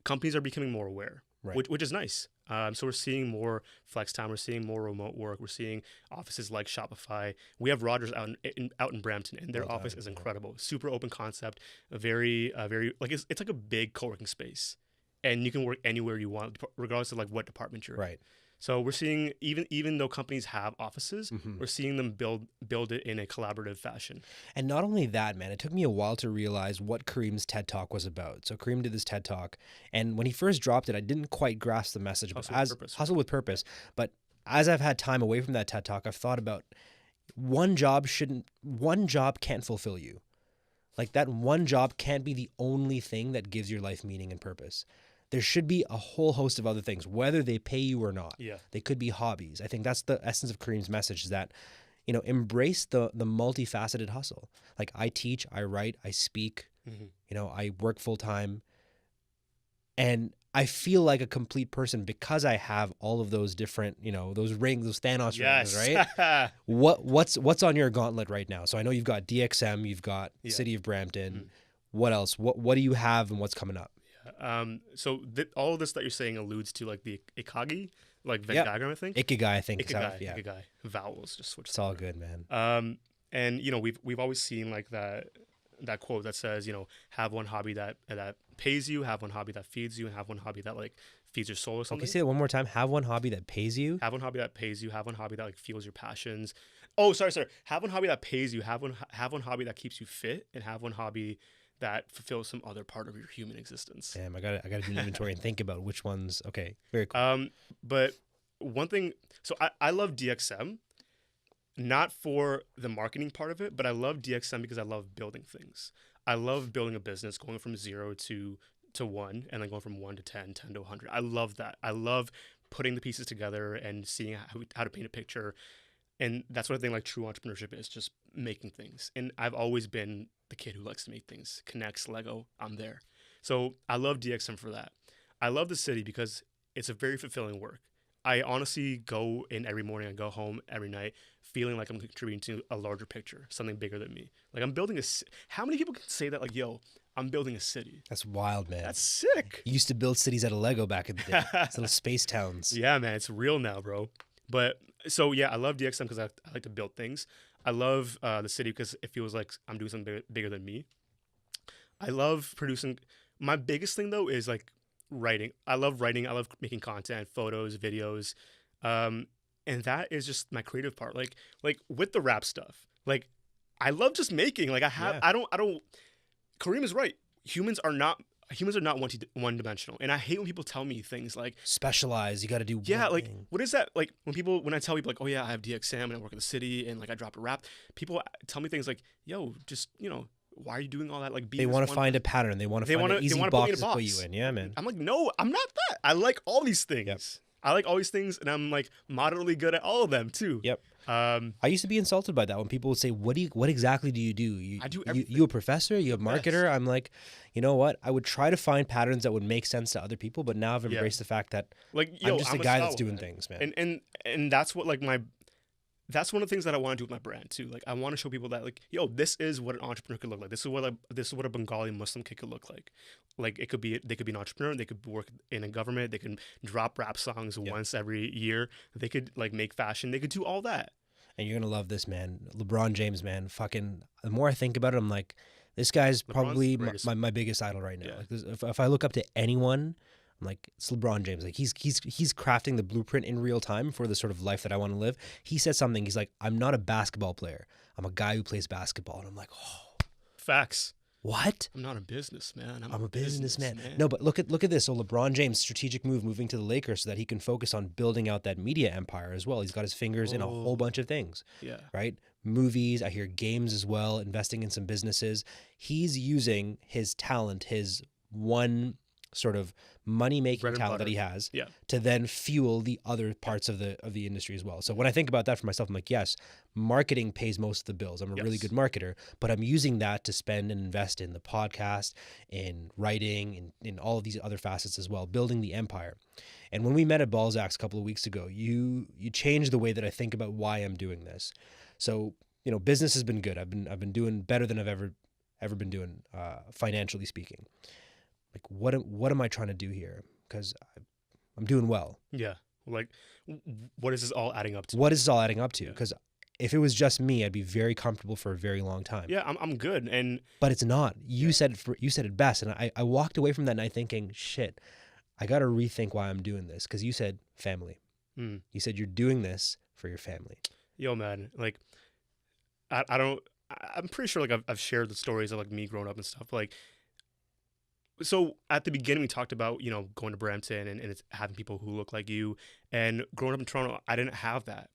companies are becoming more aware, Right. which is nice. So we're seeing more flex time. We're seeing more remote work. We're seeing offices like Shopify. We have Rogers out in Brampton, and their office is incredible. Super open concept. Very like it's like a big co-working space, and you can work anywhere you want, regardless of like what department you're in. Right. So we're seeing even though companies have offices, we're seeing them build it in a collaborative fashion. And not only that, man, it took me a while to realize what Kareem's TED Talk was about. So Kareem did this TED Talk, and when he first dropped it, I didn't quite grasp the message. Hustle with purpose. But as I've had time away from that TED Talk, I've thought about one job can't fulfill you. Like that one job can't be the only thing that gives your life meaning and purpose. There should be a whole host of other things, whether they pay you or not. Yeah. They could be hobbies. I think that's the essence of Kareem's message, is that, embrace the multifaceted hustle. Like I teach, I write, I speak, I work full time. And I feel like a complete person because I have all of those different, those rings, those Thanos rings, right? What's on your gauntlet right now? So I know you've got DXM, you've got City of Brampton. What else? What do you have and what's coming up? So all of this that you're saying alludes to like the Ikagi, like Venn diagram, I think. Ikigai, I think. Ikigai. Vowels, just switch. It's all good, man. And we've always seen like that quote that says, have one hobby that pays you, have one hobby that feeds you, and have one hobby that like feeds your soul or something. Okay, say it one more time. Have one hobby that pays you. Have one hobby that pays you. Have one hobby that like fuels your passions. Oh, sorry. Have one hobby that pays you. Have one hobby that keeps you fit, and have one hobby that fulfills some other part of your human existence. Damn, I gotta do an inventory and think about which ones. Okay, very cool. But one thing, so I love DXM, not for the marketing part of it, but I love DXM because I love building things. I love building a business, going from 0 to 1, and then going from 1 to 10, 10 to 100. I love that. I love putting the pieces together and seeing how to paint a picture. And that's what I think like true entrepreneurship is, just making things. And I've always been the kid who likes to make things, connects, Lego, I'm there. So I love DXM for that. I love the city because it's a very fulfilling work. I honestly go in every morning, I go home every night feeling like I'm contributing to a larger picture, something bigger than me. Like I'm building how many people can say that like, yo, I'm building a city? That's wild, man. That's sick. You used to build cities out of Lego back in the day. It's little space towns. Yeah, man, it's real now, bro. But so yeah, I love DXM because I like to build things. I love the city because it feels like I'm doing something bigger than me. I love producing. My biggest thing though is like writing. I love writing. I love making content, photos, videos, and that is just my creative part. Like with the rap stuff. Like I love just making. Like I don't. Kareem is right. Humans are not one dimensional, and I hate when people tell me things like specialize. You got to do like thing. What is that? Like when I tell people like, oh yeah, I have DXM and I work in the city and like I drop a rap, people tell me things like, yo, just why are you doing all that? Like they want to find a pattern. They want to find an easy box to put you in. Yeah, man. I'm like, no, I'm not that. I like all these things. Yep. I like all these things, and I'm like moderately good at all of them too. Yep. I used to be insulted by that when people would say, "What exactly do you do? I do everything. You a professor? You a marketer?" Yes. I'm like, you know what? I would try to find patterns that would make sense to other people, but now I've embraced the fact that like I'm just a guy that's doing things, man. And that's what that's one of the things that I want to do with my brand too. Like I want to show people that like, yo, this is what an entrepreneur could look like. This is what a Bengali Muslim kid could look like. Like they could be an entrepreneur. They could work in a government. They can drop rap songs once every year. They could like make fashion. They could do all that. And you're gonna love this, man. LeBron James, man. Fucking. The more I think about it, I'm like, this guy's probably my biggest idol right now. Yeah. Like, if I look up to anyone, I'm like, it's LeBron James. Like he's crafting the blueprint in real time for the sort of life that I want to live. He said something. He's like, I'm not a basketball player. I'm a guy who plays basketball. And I'm like, oh, facts. What? I'm not a businessman. I'm a businessman. No, but look at this. So LeBron James' strategic move moving to the Lakers so that he can focus on building out that media empire as well. He's got his fingers in a whole bunch of things. Yeah. Right? Movies, I hear games as well, investing in some businesses. He's using his talent, his one sort of money-making talent that he has to then fuel the other parts of the industry as well. So when I think about that for myself, I'm like, yes, marketing pays most of the bills. I'm a really good marketer, but I'm using that to spend and invest in the podcast, in writing, in all of these other facets as well, building the empire. And when we met at Balzac's a couple of weeks ago, you changed the way that I think about why I'm doing this. So, business has been good. I've been doing better than I've ever been doing, financially speaking. Like, what am I trying to do here? Because I'm doing well. Yeah. Like, what is this all adding up to? What is this all adding up to? Because if it was just me, I'd be very comfortable for a very long time. Yeah, I'm good. But it's not. You said it best, and I walked away from that night thinking, shit, I got to rethink why I'm doing this. Because you said family. You said you're doing this for your family. Yo, man, like, I'm pretty sure like I've shared the stories of like me growing up and stuff. Like, so at the beginning we talked about, going to Brampton and it's having people who look like you. And growing up in Toronto, I didn't have that.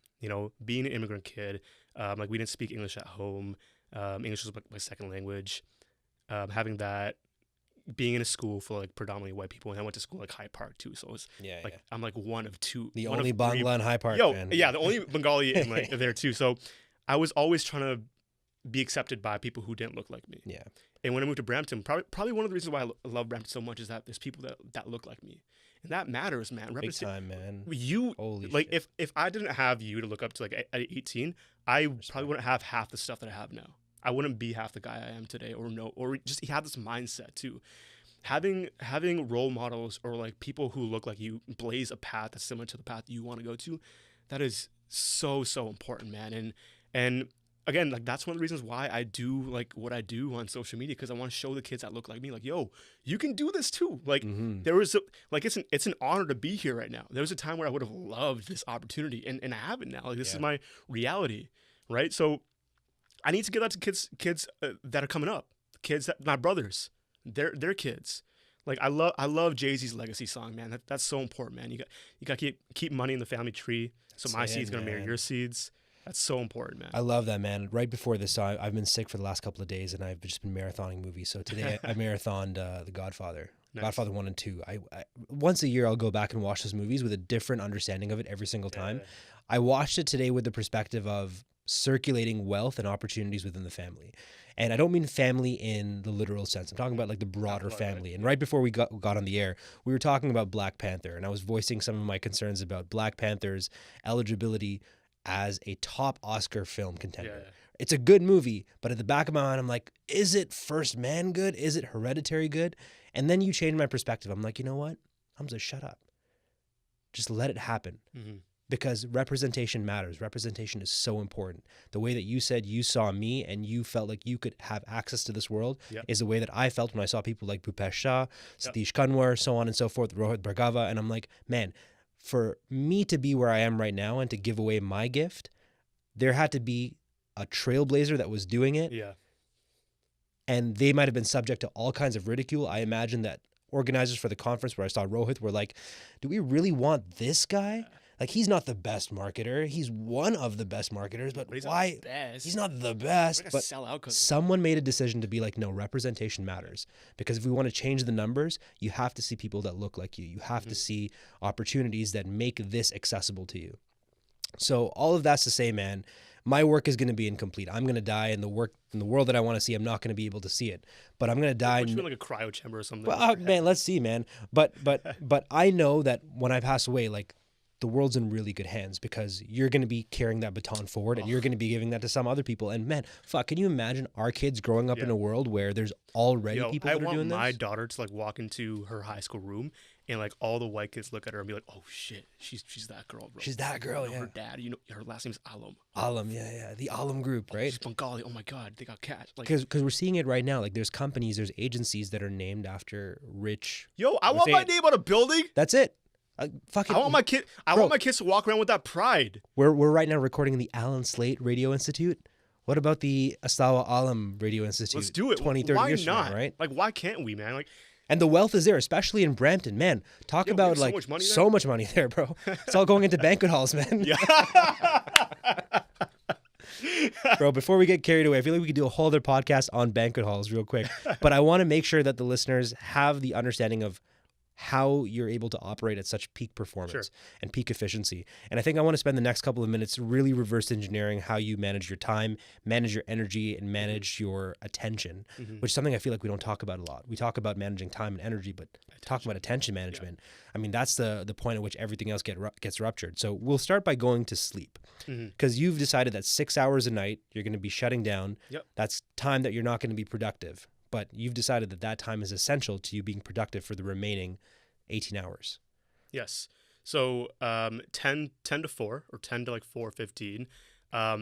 Being an immigrant kid, like we didn't speak English at home. English was my second language. Having that, being in a school full of like predominantly white people, and I went to school like Hyde Park too. So it was I'm like one of two. The only Bangla in Hyde Park, man. Yeah, the only Bengali in like there too. So I was always trying to be accepted by people who didn't look like me. Yeah. And when I moved to Brampton, probably one of the reasons why I love Brampton so much is that there's people that look like me, and that matters, man. Big time, man. Holy like shit. If I didn't have you to look up to like at 18, I probably wouldn't have half the stuff that I have now. I wouldn't be half the guy I am today, or just have this mindset too. Having role models or like people who look like you blaze a path that's similar to the path you want to go to, that is so important, man. And again, like that's one of the reasons why I do like what I do on social media, because I want to show the kids that look like me, like, yo, you can do this too. Like there was it's an honor to be here right now. There was a time where I would have loved this opportunity, and I have it now. Like this is my reality, right? So I need to get that to kids that are coming up, kids that my brothers, their kids. Like I love Jay-Z's legacy song, man. That's so important, man. You got to keep money in the family tree, so my seed's gonna marry your seeds. That's so important, man. I love that, man. Right before this, I've been sick for the last couple of days, and I've just been marathoning movies. So today I marathoned The Godfather. Nice. Godfather 1 and 2. I once a year I'll go back and watch those movies with a different understanding of it every single time. Yeah. I watched it today with the perspective of circulating wealth and opportunities within the family. And I don't mean family in the literal sense. I'm talking about like the broader family. And right before we got on the air, we were talking about Black Panther, and I was voicing some of my concerns about Black Panther's eligibility as a top Oscar film contender. Yeah. It's a good movie, but at the back of my mind, I'm like, is it First Man good? Is it Hereditary good? And then you change my perspective. I'm like, you know what? Hamza, shut up. Just let it happen. Mm-hmm. Because representation matters. Representation is so important. The way that you said you saw me and you felt like you could have access to this world is the way that I felt when I saw people like Bhupesh Shah, Satish Kanwar, so on and so forth, Rohit Bhargava. And I'm like, man, for me to be where I am right now and to give away my gift, there had to be a trailblazer that was doing it. Yeah. And they might have been subject to all kinds of ridicule. I imagine that organizers for the conference where I saw Rohit were like, do we really want this guy? Like, he's not the best marketer. He's one of the best marketers, but why? He's not the best. But someone made a decision to be like, no, representation matters. Because if we want to change the numbers, you have to see people that look like you. You have to see opportunities that make this accessible to you. So all of that's to say, man, my work is going to be incomplete. I'm going to die in the world that I want to see. I'm not going to be able to see it, but I'm going to die. Which like a cryo chamber or something. Well, man, let's see, man. But I know that when I pass away, like, the world's in really good hands because you're going to be carrying that baton forward and you're going to be giving that to some other people. And man, fuck, can you imagine our kids growing up in a world where there's already people that are doing this? I want my daughter to like walk into her high school room and like all the white kids look at her and be like, oh shit, she's that girl, bro. She's that girl, Her dad, her last name's Alam. Alam, yeah. The Alam group, right? She's Bengali. Oh my God, they got catch. Because we're seeing it right now. Like there's companies, there's agencies that are named after rich. Yo, I want my name on a building. That's it. I want my kid. I want my kids to walk around with that pride. We're right now recording in the Alan Slate Radio Institute. What about the Astawa Alam Radio Institute? Let's do it. 20, 30 years not? From now, right? Like, why can't we, man? Like, and the wealth is there, especially in Brampton, man. Talk about like so much money there, bro. It's all going into banquet halls, man. Yeah. Bro, before we get carried away, I feel like we could do a whole other podcast on banquet halls real quick. But I want to make sure that the listeners have the understanding of how you're able to operate at such peak performance and peak efficiency. And I think I want to spend the next couple of minutes really reverse engineering how you manage your time, manage your energy, and manage your attention, which is something I feel like we don't talk about a lot. We talk about managing time and energy, but talking about attention management, I mean, that's the point at which everything else gets ruptured. So we'll start by going to sleep because you've decided that 6 hours a night, you're going to be shutting down. That's time that you're not going to be productive. But you've decided that time is essential to you being productive for the remaining 18 hours. Yes. So 10 to 4 or 10 to like 4:15,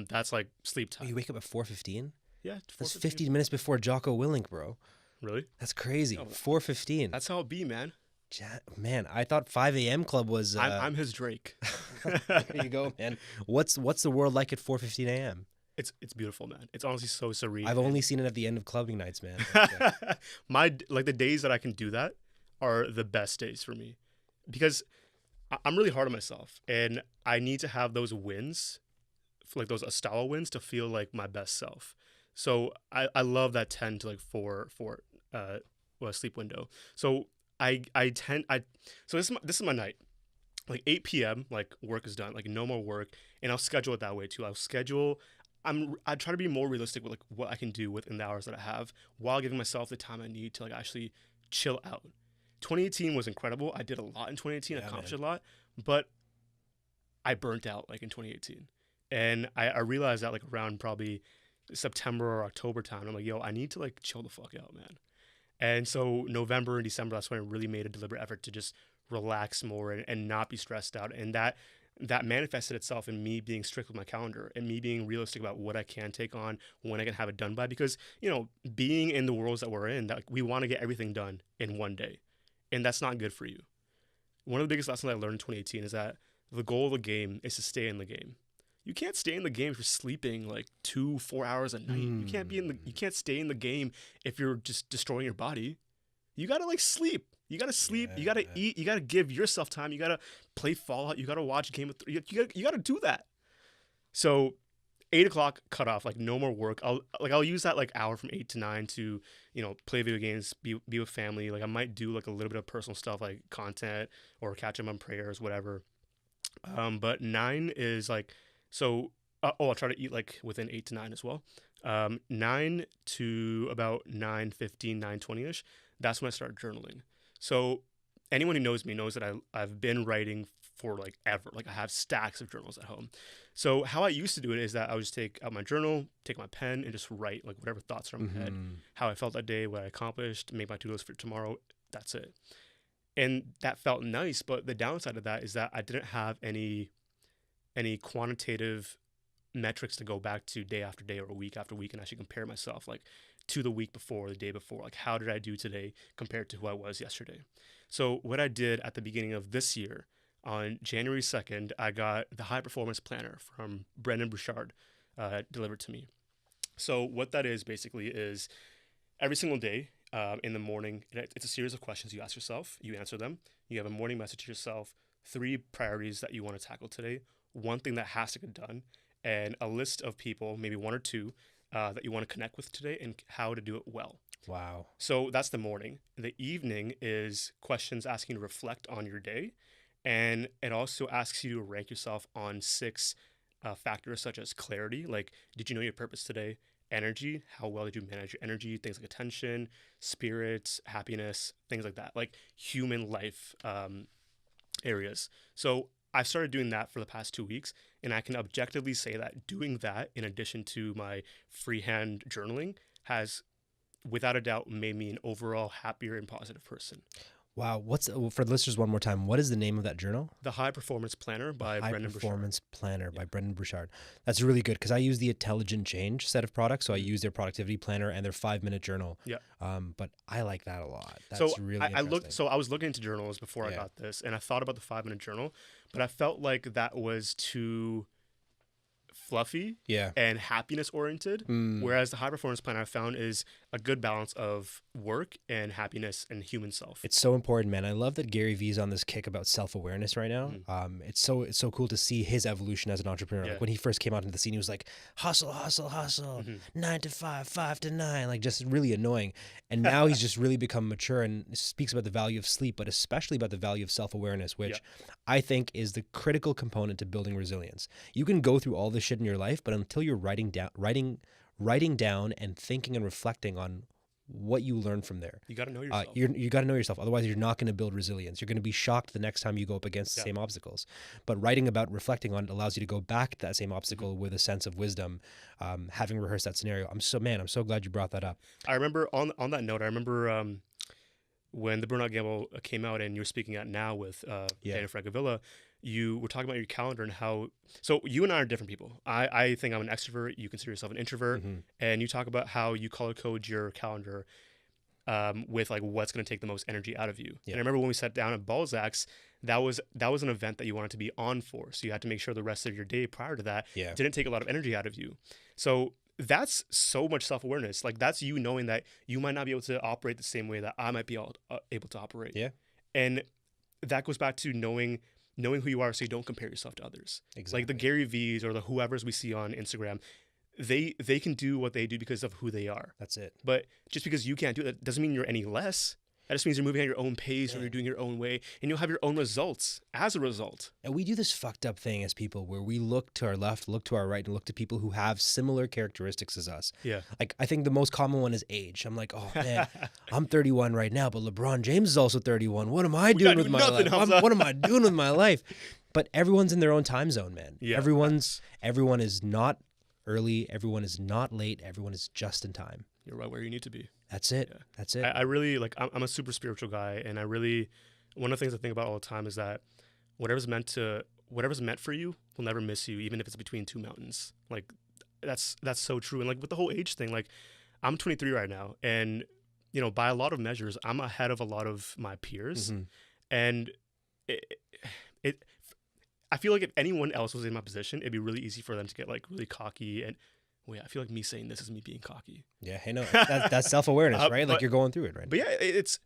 that's like sleep time. Oh, you wake up at 4:15? Yeah. That's 15 minutes before Jocko Willink, bro. Really? That's crazy. 4:15. That's how it be, man. Man, I thought 5 a.m. club was... I'm his Drake. There you go, man. What's the world like at 4:15 a.m.? It's beautiful, man. It's honestly so serene. I've only seen it at the end of clubbing nights, man. The days that I can do that are the best days for me because I'm really hard on myself and I need to have those wins, like those Astawa wins, to feel like my best self. So I love that 10 to like 4 sleep window. So so this is my night. Like 8 p.m. like work is done, like no more work, and I'll schedule it that way too. I try to be more realistic with like what I can do within the hours that I have while giving myself the time I need to like actually chill out. 2018 was incredible. I did a lot in 2018, accomplished a lot, but I burnt out like in 2018. And I realized that like around probably September or October time, I'm like, yo, I need to like chill the fuck out, man. And so November and December, that's when I really made a deliberate effort to just relax more and not be stressed out. And that manifested itself in me being strict with my calendar and me being realistic about what I can take on, when I can have it done by. Because, being in the worlds that we're in, that we want to get everything done in one day. And that's not good for you. One of the biggest lessons I learned in 2018 is that the goal of the game is to stay in the game. You can't stay in the game if you're sleeping like 2-4 hours a night. You can't stay in the game if you're just destroying your body. You gotta like sleep. You gotta sleep. You gotta eat. You gotta give yourself time. You gotta play Fallout. You gotta watch Game of Thrones. You gotta do that. So 8 o'clock cut off, like no more work. I'll use that like hour from 8 to 9 to, play video games, be with family. Like I might do like a little bit of personal stuff like content or catch up on prayers, whatever. But 9 is like, so, I'll try to eat like within 8 to 9 as well. 9 to about 9:15, 9:20ish. That's when I start journaling. So anyone who knows me knows that I've been writing for like ever. Like I have stacks of journals at home. So how I used to do it is that I would just take out my journal, take my pen, and just write like whatever thoughts are in my head, how I felt that day, what I accomplished, make my to-dos for tomorrow. That's it. And that felt nice, but the downside of that is that I didn't have any quantitative metrics to go back to day after day or week after week and actually compare myself like to the week before, the day before. Like how did I do today compared to who I was yesterday? So what I did at the beginning of this year, on January 2nd, I got the High Performance Planner from Brendon Bouchard delivered to me. So what that is basically is every single day in the morning, it's a series of questions you ask yourself, you answer them, you have a morning message to yourself, 3 priorities that you want to tackle today, 1 thing that has to get done, and a list of people, maybe 1 or 2, that you want to connect with today and how to do it well. Wow. So that's the morning. The evening is questions asking you to reflect on your day. And it also asks you to rank yourself on 6 factors such as clarity, like did you know your purpose today? Energy, how well did you manage your energy? Things like attention, spirit, happiness, things like that, like human life areas. So I've started doing that for the past 2 weeks, and I can objectively say that doing that in addition to my freehand journaling has, without a doubt, made me an overall happier and positive person. Wow. For the listeners one more time, what is the name of that journal? The High Performance Planner by Brendon Bouchard. High Performance Planner by Brendon Bouchard. That's really good because I use the Intelligent Change set of products. So I use their productivity planner and their 5-minute journal. Yeah. But I like that a lot. That's so really I interesting. So I was looking into journals before I got this, and I thought about the 5-minute journal, but I felt like that was too fluffy and happiness oriented, whereas the High Performance Plan I found is a good balance of work and happiness and human self. It's so important, man. I love that Gary Vee's on this kick about self-awareness right now. It's so cool to see his evolution as an entrepreneur. Like when he first came out into the scene, he was like hustle 9 to 5, 5 to 9, like just really annoying. And now he's just really become mature and speaks about the value of sleep, but especially about the value of self-awareness, which I think is the critical component to building resilience. You can go through all this shit in your life, but until you're writing down and thinking and reflecting on what you learned from there, you got to know yourself. You got to know yourself. Otherwise, you're not going to build resilience. You're going to be shocked the next time you go up against the same obstacles. But reflecting on it allows you to go back to that same obstacle with a sense of wisdom, having rehearsed that scenario. I'm so glad you brought that up. I remember on that note, when the Burnout Gamble came out and you were speaking at Now with Daniel Fragavilla, you were talking about your calendar and how, so you and I are different people. I think I'm an extrovert. You consider yourself an introvert. And you talk about how you color code your calendar with like what's going to take the most energy out of you. And I remember when we sat down at Balzac's, that was an event that you wanted to be on for. So you had to make sure the rest of your day prior to that didn't take a lot of energy out of you. So that's so much self-awareness. Like that's you knowing that you might not be able to operate the same way that I might be able to operate. Yeah. And that goes back to knowing who you are so you don't compare yourself to others. Exactly. Like the Gary V's or the whoever's we see on Instagram, they can do what they do because of who they are. That's it. But just because you can't do it doesn't mean you're any less. That just means you're moving at your own pace or you're doing your own way, and you'll have your own results as a result. And we do this fucked up thing as people where we look to our left, look to our right, and look to people who have similar characteristics as us. Yeah. Like, I think the most common one is age. I'm like, oh, man, I'm 31 right now, but LeBron James is also 31. What am I doing with my life? What am I doing with my life? But everyone's in their own time zone, man. Yeah. Everyone is not early. Everyone is not late. Everyone is just in time. You're right where you need to be. That's it. Yeah. That's it. I really, like, I'm a super spiritual guy, and one of the things I think about all the time is that whatever's meant for you will never miss you, even if it's between 2 mountains. Like, that's so true. And like with the whole age thing, like, I'm 23 right now, and you know, by a lot of measures, I'm ahead of a lot of my peers, and I feel like if anyone else was in my position, it'd be really easy for them to get like really cocky. And wait, I feel like me saying this is me being cocky. Yeah, hey, no, that's self-awareness, right? Like, you're going through it, right? But yeah, it's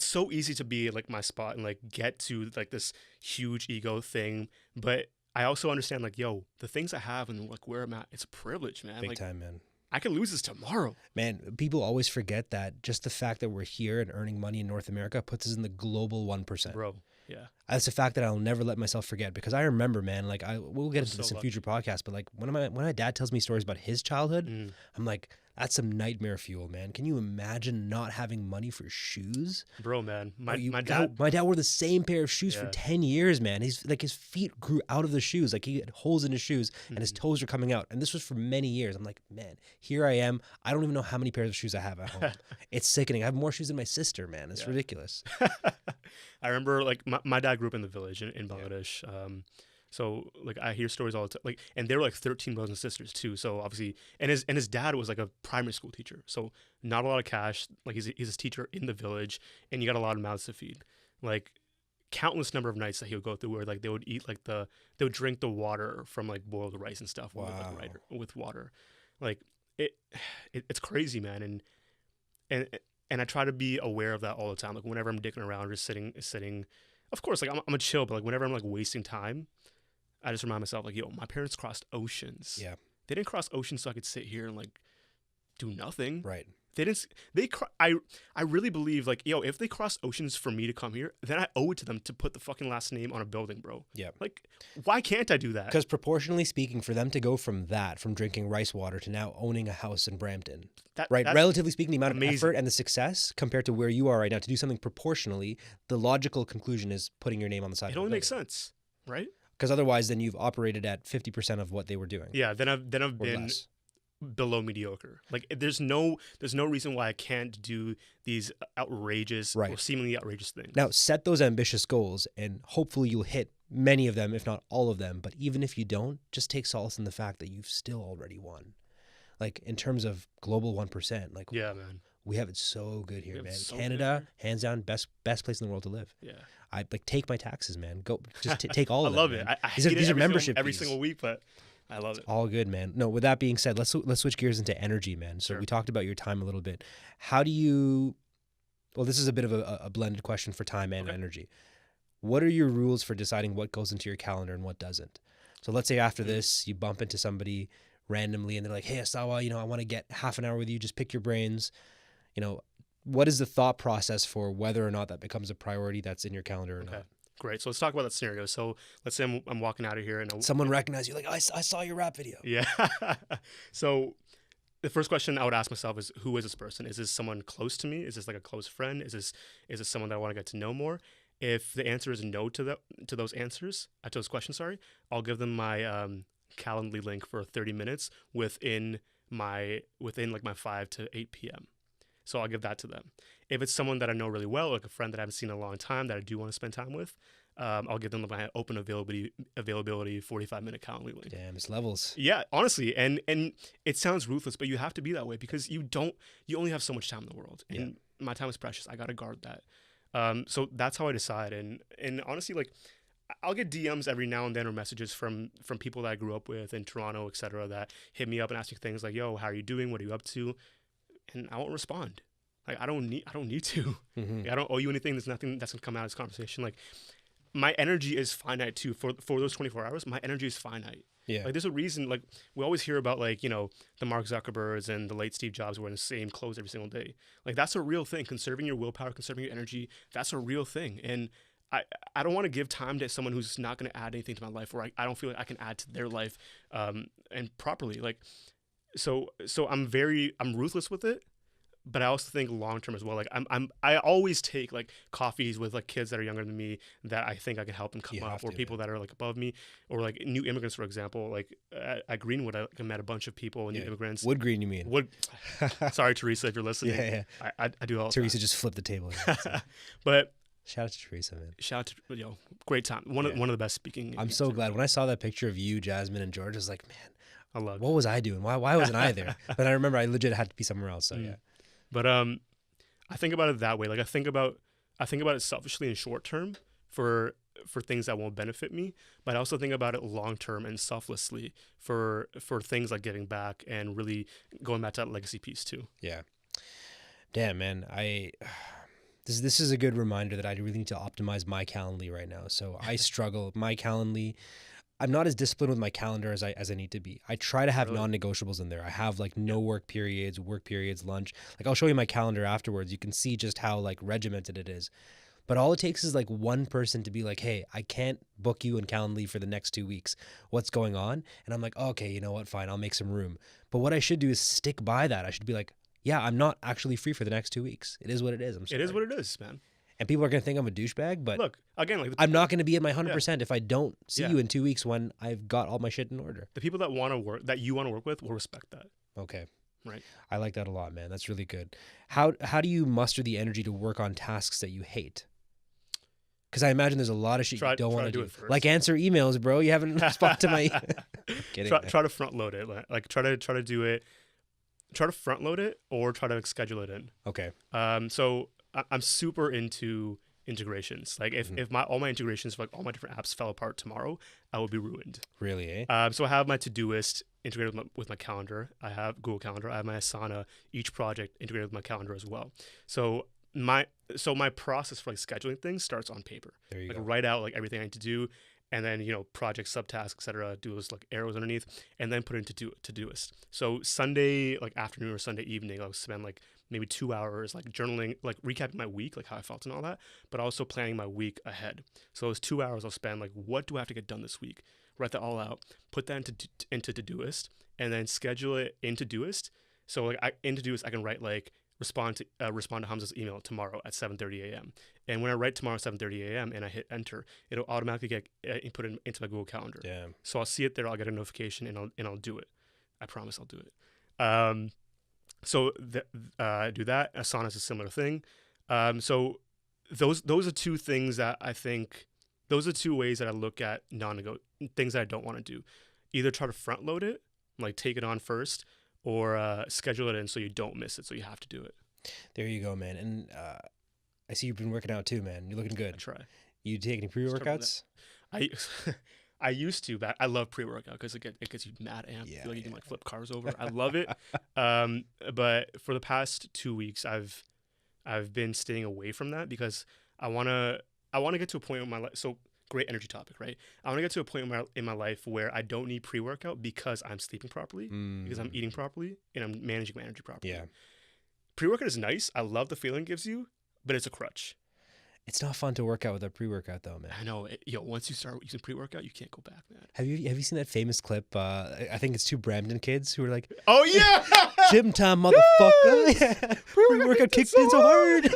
so easy to be like my spot and like get to like this huge ego thing. But I also understand like, yo, the things I have and like where I'm at, it's a privilege, man. Big Like time, man. I could lose this tomorrow. Man, people always forget that just the fact that we're here and earning money in North America puts us in the global 1%. Bro, yeah. That's a fact that I'll never let myself forget, because I remember, man, like we'll get into so this in lucky. future podcasts, but like when my dad tells me stories about his childhood, Mm. I'm like, that's some nightmare fuel, man. Can you imagine not having money for shoes? Bro, man. My My dad dad wore the same pair of shoes for Yeah. 10 years, man. His feet grew out of the shoes. Like he had holes in his shoes and his Mhm. toes were coming out. And this was for many years. I'm like, man, here I am. I don't even know how many pairs of shoes I have at home. It's sickening. I have more shoes than my sister, man. It's Yeah. ridiculous. I remember like my dad grew up in the village in Bangladesh. So like I hear stories all the time. Like, and they were like 13 brothers and sisters too. So obviously, and his dad was like a primary school teacher. So not a lot of cash. Like he's a teacher in the village, and you got a lot of mouths to feed. Like countless number of nights that he would go through where like they would eat like they would drink the water from like boiled rice and stuff Wow. with water. Like it's crazy, man. And I try to be aware of that all the time. Like whenever I'm dicking around, just sitting. Of course, like I'm a chill, but like whenever I'm like wasting time, I just remind myself like, yo, my parents crossed oceans. Yeah. They didn't cross oceans so I could sit here and like do nothing. Right. They didn't. I really believe like, yo, if they crossed oceans for me to come here, then I owe it to them to put the fucking last name on a building, bro. Yeah. Like, why can't I do that? Because proportionally speaking, for them to go from drinking rice water to now owning a house in Brampton, right? That's Relatively speaking, the amount of amazing. effort and the success compared to where you are right now to do something proportionally, the logical conclusion is putting your name on the side. It only makes sense, right? Because otherwise, then you've operated at 50% of what they were doing. Yeah. Then I've Or been less. below mediocre. Like there's no reason why I can't do these outrageous or Right. seemingly outrageous things. Now, set those ambitious goals, and hopefully you'll hit many of them, if not all of them. But even if you don't, just take solace in the fact that you've still already won. Like in terms of global 1%, like Yeah, man. we have it so good here, have it man. so good Canada, here. hands down, best place in the world to live. Yeah. I like take my taxes, man. Go just take all I of love them, it. man. I These are hate it these are every membership every fees. single week, but I love it. All good, man. No, with that being said, let's switch gears into energy, man. So Sure. we talked about your time a little bit. How do you? Well, this is a bit of a blended question for time and Okay. energy. What are your rules for deciding what goes into your calendar and what doesn't? So let's say after this, you bump into somebody randomly and they're like, "Hey, Astawa, I want to get half an hour with you. Just pick your brains." What is the thought process for whether or not that becomes a priority that's in your calendar or Okay. not? Great. So let's talk about that scenario. So let's say I'm walking out of here and Someone recognized you, like, I saw your rap video. yeah. So the first question I would ask myself is, who is this person? Is this someone close to me? Is this like a close friend? Is this someone that I want to get to know more? If the answer is no to those answers, to those questions, sorry, I'll give them my Calendly link for 30 minutes within like my 5 to 8 p.m. So I'll give that to them. If it's someone that I know really well, like a friend that I haven't seen in a long time that I do want to spend time with, I'll give them my open availability 45-minute Calendly link. Damn, it's levels. Yeah, honestly, and it sounds ruthless, but you have to be that way because you only have so much time in the world, and my time is precious. I gotta guard that. So that's how I decide, and honestly, like I'll get DMs every now and then or messages from people that I grew up with in Toronto, etc., that hit me up and ask me things like, "Yo, how are you doing? What are you up to?" And I won't respond. Like I don't need to. Mm-hmm. I don't owe you anything. There's nothing that's gonna come out of this conversation. Like my energy is finite too. For those 24 hours, my energy is finite. Yeah. Like there's a reason. Like we always hear about like the Mark Zuckerbergs and the late Steve Jobs wearing the same clothes every single day. Like that's a real thing. Conserving your willpower, conserving your energy. That's a real thing. And I don't want to give time to someone who's not going to add anything to my life, or I don't feel like I can add to their life and properly. Like so I'm ruthless with it. But I also think long term as well. Like I always take like coffees with like kids that are younger than me that I think I can help them come up, or people that are like above me, or like new immigrants, for example. Like at Greenwood, I met a bunch of people, new immigrants. Wood Green, you mean? Sorry, Teresa, if you're listening. Yeah. I do all. Teresa just flipped the table. But shout out to Teresa, man. Shout out to great time. One of the best speaking. I'm so glad when I saw that picture of you, Jasmine, and George. I was like, man, I love. What was I doing? Why wasn't I there? But I remember I legit had to be somewhere else. So yeah. But I think about it that way. Like I think about it selfishly in short term for things that won't benefit me, but I also think about it long term and selflessly for things like giving back and really going back to that legacy piece too. Yeah. Damn, man. This is a good reminder that I really need to optimize my Calendly right now. So I struggle. My Calendly, I'm not as disciplined with my calendar as I need to be. I try to have Really? non-negotiables in there. I have like no work periods, lunch. Like I'll show you my calendar afterwards. You can see just how like regimented it is. But all it takes is like one person to be like, hey, I can't book you in Calendly for the next 2 weeks. What's going on? And I'm like, oh, okay, you know what? Fine, I'll make some room. But what I should do is stick by that. I should be like, yeah, I'm not actually free for the next 2 weeks. It is what it is. I'm sorry. It is what it is, man. And people are going to think I'm a douchebag, but Look, again, like I'm not going to be at my 100% if I don't see Yeah. you in 2 weeks when I've got all my shit in order. the people that want to work, that you want to work with, will respect that. Okay. Right. I like that a lot, man. That's really good. How do you muster the energy to work on tasks that you hate? Because I imagine there's a lot of shit you don't want to do. Like answer emails, bro. You haven't responded to my. Kidding. Try to front load it. Like try to do it. Try to front load it or try to schedule it in. Okay. So I'm super into integrations. Like if all my integrations for like all my different apps fell apart tomorrow, I would be ruined. Really, eh? So I have my Todoist integrated with my calendar. I have Google Calendar. I have my Asana, each project integrated with my calendar as well. So my process for like scheduling things starts on paper. There you like go. Write out like everything I need to do, and then project, subtasks, etc. Do those like arrows underneath, and then put it into Todoist. So Sunday like afternoon or Sunday evening, I'll spend like maybe 2 hours like journaling, like recapping my week, like how I felt and all that, but also planning my week ahead. So those 2 hours I'll spend like, what do I have to get done this week? Write that all out, put that into Todoist, and then schedule it in Todoist. So like in Todoist I can write like respond to Hamza's email tomorrow at 7:30 a.m. And when I write tomorrow at 7:30 a.m. and I hit enter, it'll automatically get input into my Google Calendar. Damn. So I'll see it there. I'll get a notification and I'll do it. I promise I'll do it. So I do that. Asana is a similar thing. So those are two things that I think. Those are two ways that I look at things that I don't want to do. Either try to front load it, like take it on first, or schedule it in so you don't miss it, so you have to do it. There you go, man. And I see you've been working out too, man. You're looking good. I try. You take any pre-workouts? I used to, but I love pre-workout because it gets you mad amped. Yeah, You feel like you can like flip cars over. I love it. But for the past 2 weeks, I've been staying away from that because I wanna get to a point in my life. So great energy topic, right? I want to get to a point in my life where I don't need pre-workout because I'm sleeping properly, because I'm eating properly, and I'm managing my energy properly. Yeah. Pre-workout is nice. I love the feeling it gives you, but it's a crutch. It's not fun to work out with a pre-workout though, man. I know. Once you start using pre-workout, you can't go back, man. Have you seen that famous clip? I think it's two Brampton kids who are like, "Oh yeah, gym time, motherfucker!" Yeah. Pre-workout kicked in so hard.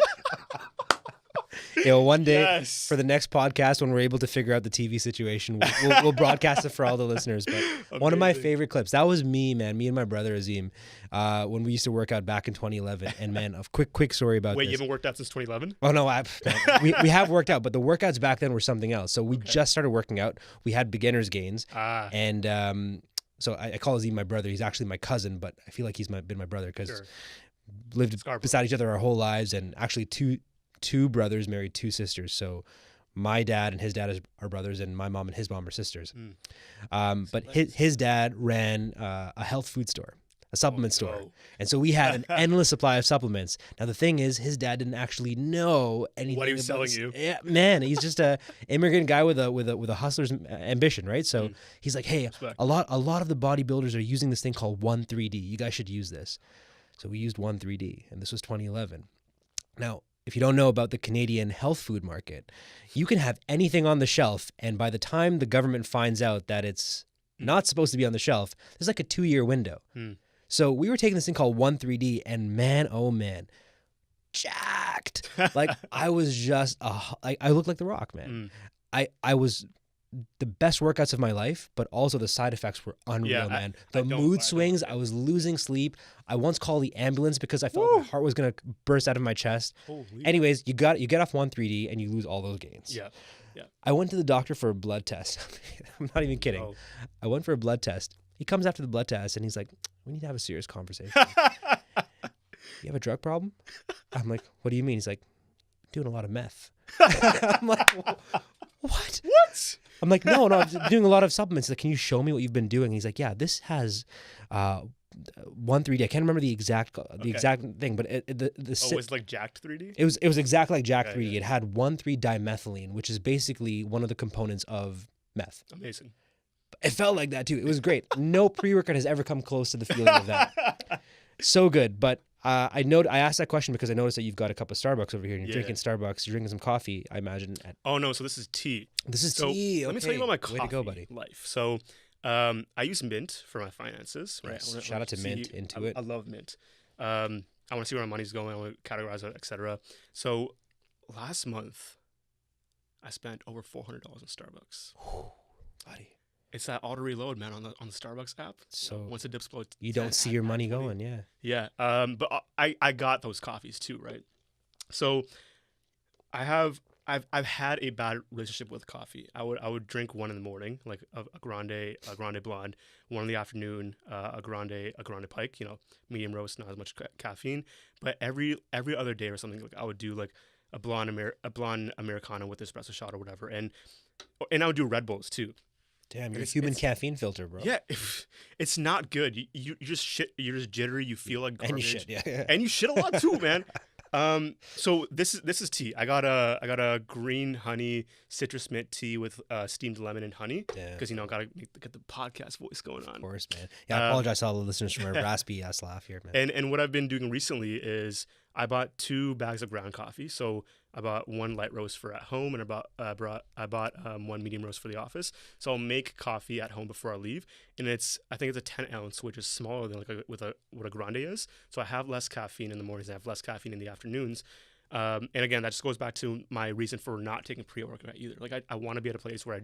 One day for the next podcast, when we're able to figure out the TV situation, we'll broadcast it for all the listeners. But one of my favorite clips, that was me, man. Me and my brother Azim, when we used to work out back in 2011. And man, a quick story about Wait, this. you haven't worked out since 2011? Oh no, we have worked out, but the workouts back then were something else. So we just started working out. We had beginners gains, and so I call Azim my brother. He's actually my cousin, but I feel like he's been my brother because lived beside each other our whole lives, and actually two brothers married two sisters. So my dad and his dad are brothers, and my mom and his mom are sisters. But his dad ran a health food store, a supplement store. And so we had an endless supply of supplements. Now the thing is, his dad didn't actually know anything what he was selling you. Yeah, man, he's just a immigrant guy with a hustler's ambition, right? So he's like, hey, a lot of the bodybuilders are using this thing called 1,3-D. You guys should use this. So we used 1,3-D, and this was 2011. Now, if you don't know about the Canadian health food market, you can have anything on the shelf, and by the time the government finds out that it's not supposed to be on the shelf, there's like a 2-year window. So we were taking this thing called 1,3-D, and man, oh man, jacked. Like I was just, I looked like The Rock, man. I was the best workouts of my life, but also the side effects were unreal, man. The mood swings, I was losing sleep. I once called the ambulance because I felt my heart was going to burst out of my chest. Anyways, you get off 1,3-D and you lose all those gains. Yeah. I went to the doctor for a blood test. I'm not even kidding. I went for a blood test. He comes after the blood test and he's like, we need to have a serious conversation. You have a drug problem? I'm like, what do you mean? He's like, I'm doing a lot of meth. I'm like, what? I'm like, no, I'm doing a lot of supplements. Like, can you show me what you've been doing? And he's like, yeah, this has 1,3-D. I can't remember the exact thing, but it was like jacked 3D? It was exactly like jacked 3D. It had 1,3-dimethylene, which is basically one of the components of meth. Amazing. It felt like that too. It was great. No pre-workout has ever come close to the feeling of that. So good. But I asked that question because I noticed that you've got a cup of Starbucks over here and you're drinking Starbucks. You're drinking some coffee, I imagine. Oh no, so this is tea. This is tea. Okay. Let me tell you about my coffee Way to go, buddy. life. So I use Mint for my finances. Right. Yes. Shout out to Mint, Intuit. I love Mint. I want to see where my money's going. I want to categorize it, etc. So last month, I spent over $400 on Starbucks. Buddy. It's that auto reload, man, on the Starbucks app. So once it dips below, you don't see your money going, yeah. Yeah. But I got those coffees too, right? So I've had a bad relationship with coffee. I would drink one in the morning, like a grande blonde, one in the afternoon, a grande pike, medium roast, not as much caffeine. But every other day or something, like I would do like a blonde Americano with espresso shot or whatever, and I would do Red Bulls too. Damn, you're a human caffeine filter, bro. Yeah, it's not good. You just shit. You're just jittery. You feel like garbage. And you shit, yeah. And you shit a lot too, man. So this is tea. I got a green honey citrus mint tea with steamed lemon and honey because gotta get the podcast voice going on. Of course, man. Yeah, I apologize to all the listeners for my raspy ass laugh here, man. And what I've been doing recently is I bought 2 bags of ground coffee. So I bought 1 light roast for at home, and I bought 1 medium roast for the office. So I'll make coffee at home before I leave, and I think it's a 10 ounce, which is smaller than what a grande is. So I have less caffeine in the mornings, I have less caffeine in the afternoons. And again, that just goes back to my reason for not taking pre-workout either. Like I want to be at a place where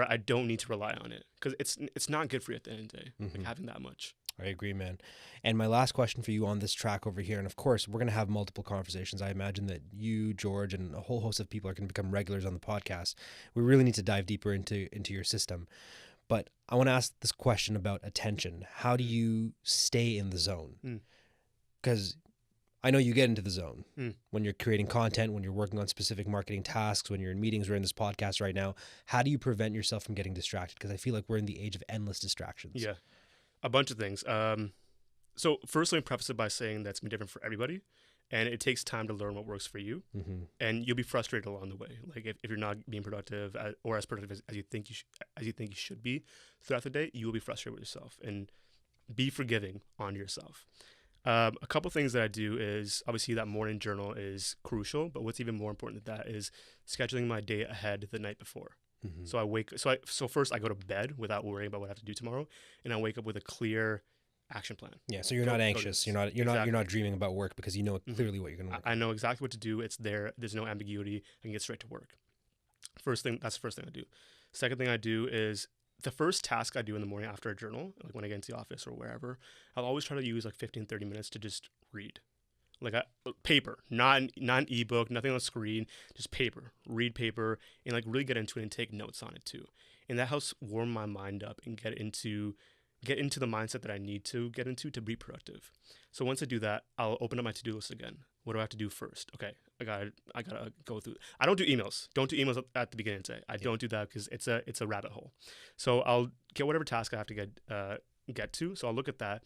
I don't need to rely on it, because it's not good for you at the end of the day, like having that much. I agree, man. And my last question for you on this track over here, and of course, we're going to have multiple conversations. I imagine that you, George, and a whole host of people are going to become regulars on the podcast. We really need to dive deeper into your system. But I want to ask this question about attention. How do you stay in the zone? Because I know you get into the zone when you're creating content, when you're working on specific marketing tasks, when you're in meetings. We're in this podcast right now. How do you prevent yourself from getting distracted? Because I feel like we're in the age of endless distractions. Yeah. A bunch of things. So first, let me preface it by saying that's different for everybody, and it takes time to learn what works for you, and you'll be frustrated along the way. Like if you're not being productive or as productive as you think you should be throughout the day, you will be frustrated with yourself, and be forgiving on yourself. A couple things that I do is, obviously that morning journal is crucial, but what's even more important than that is scheduling my day ahead the night before. So first I go to bed without worrying about what I have to do tomorrow, and I wake up with a clear action plan. Yeah, so you're not anxious. You're not dreaming about work because you know clearly what you're going to work. I know exactly what to do. It's there. There's no ambiguity. I can get straight to work. That's the first thing I do. Second thing I do is the first task I do in the morning after a journal, like when I get into the office or wherever, I'll always try to use like 15-30 minutes to just read. Like paper, not an ebook, nothing on the screen, just paper. Read paper and like really get into it and take notes on it too. And that helps warm my mind up and get into the mindset that I need to get into to be productive. So once I do that, I'll open up my to-do list again. What do I have to do first? Okay, I gotta go through. I don't do emails. Don't do emails at the beginning of the day. I don't do that because it's a rabbit hole. So I'll get whatever task I have to get to. So I'll look at that,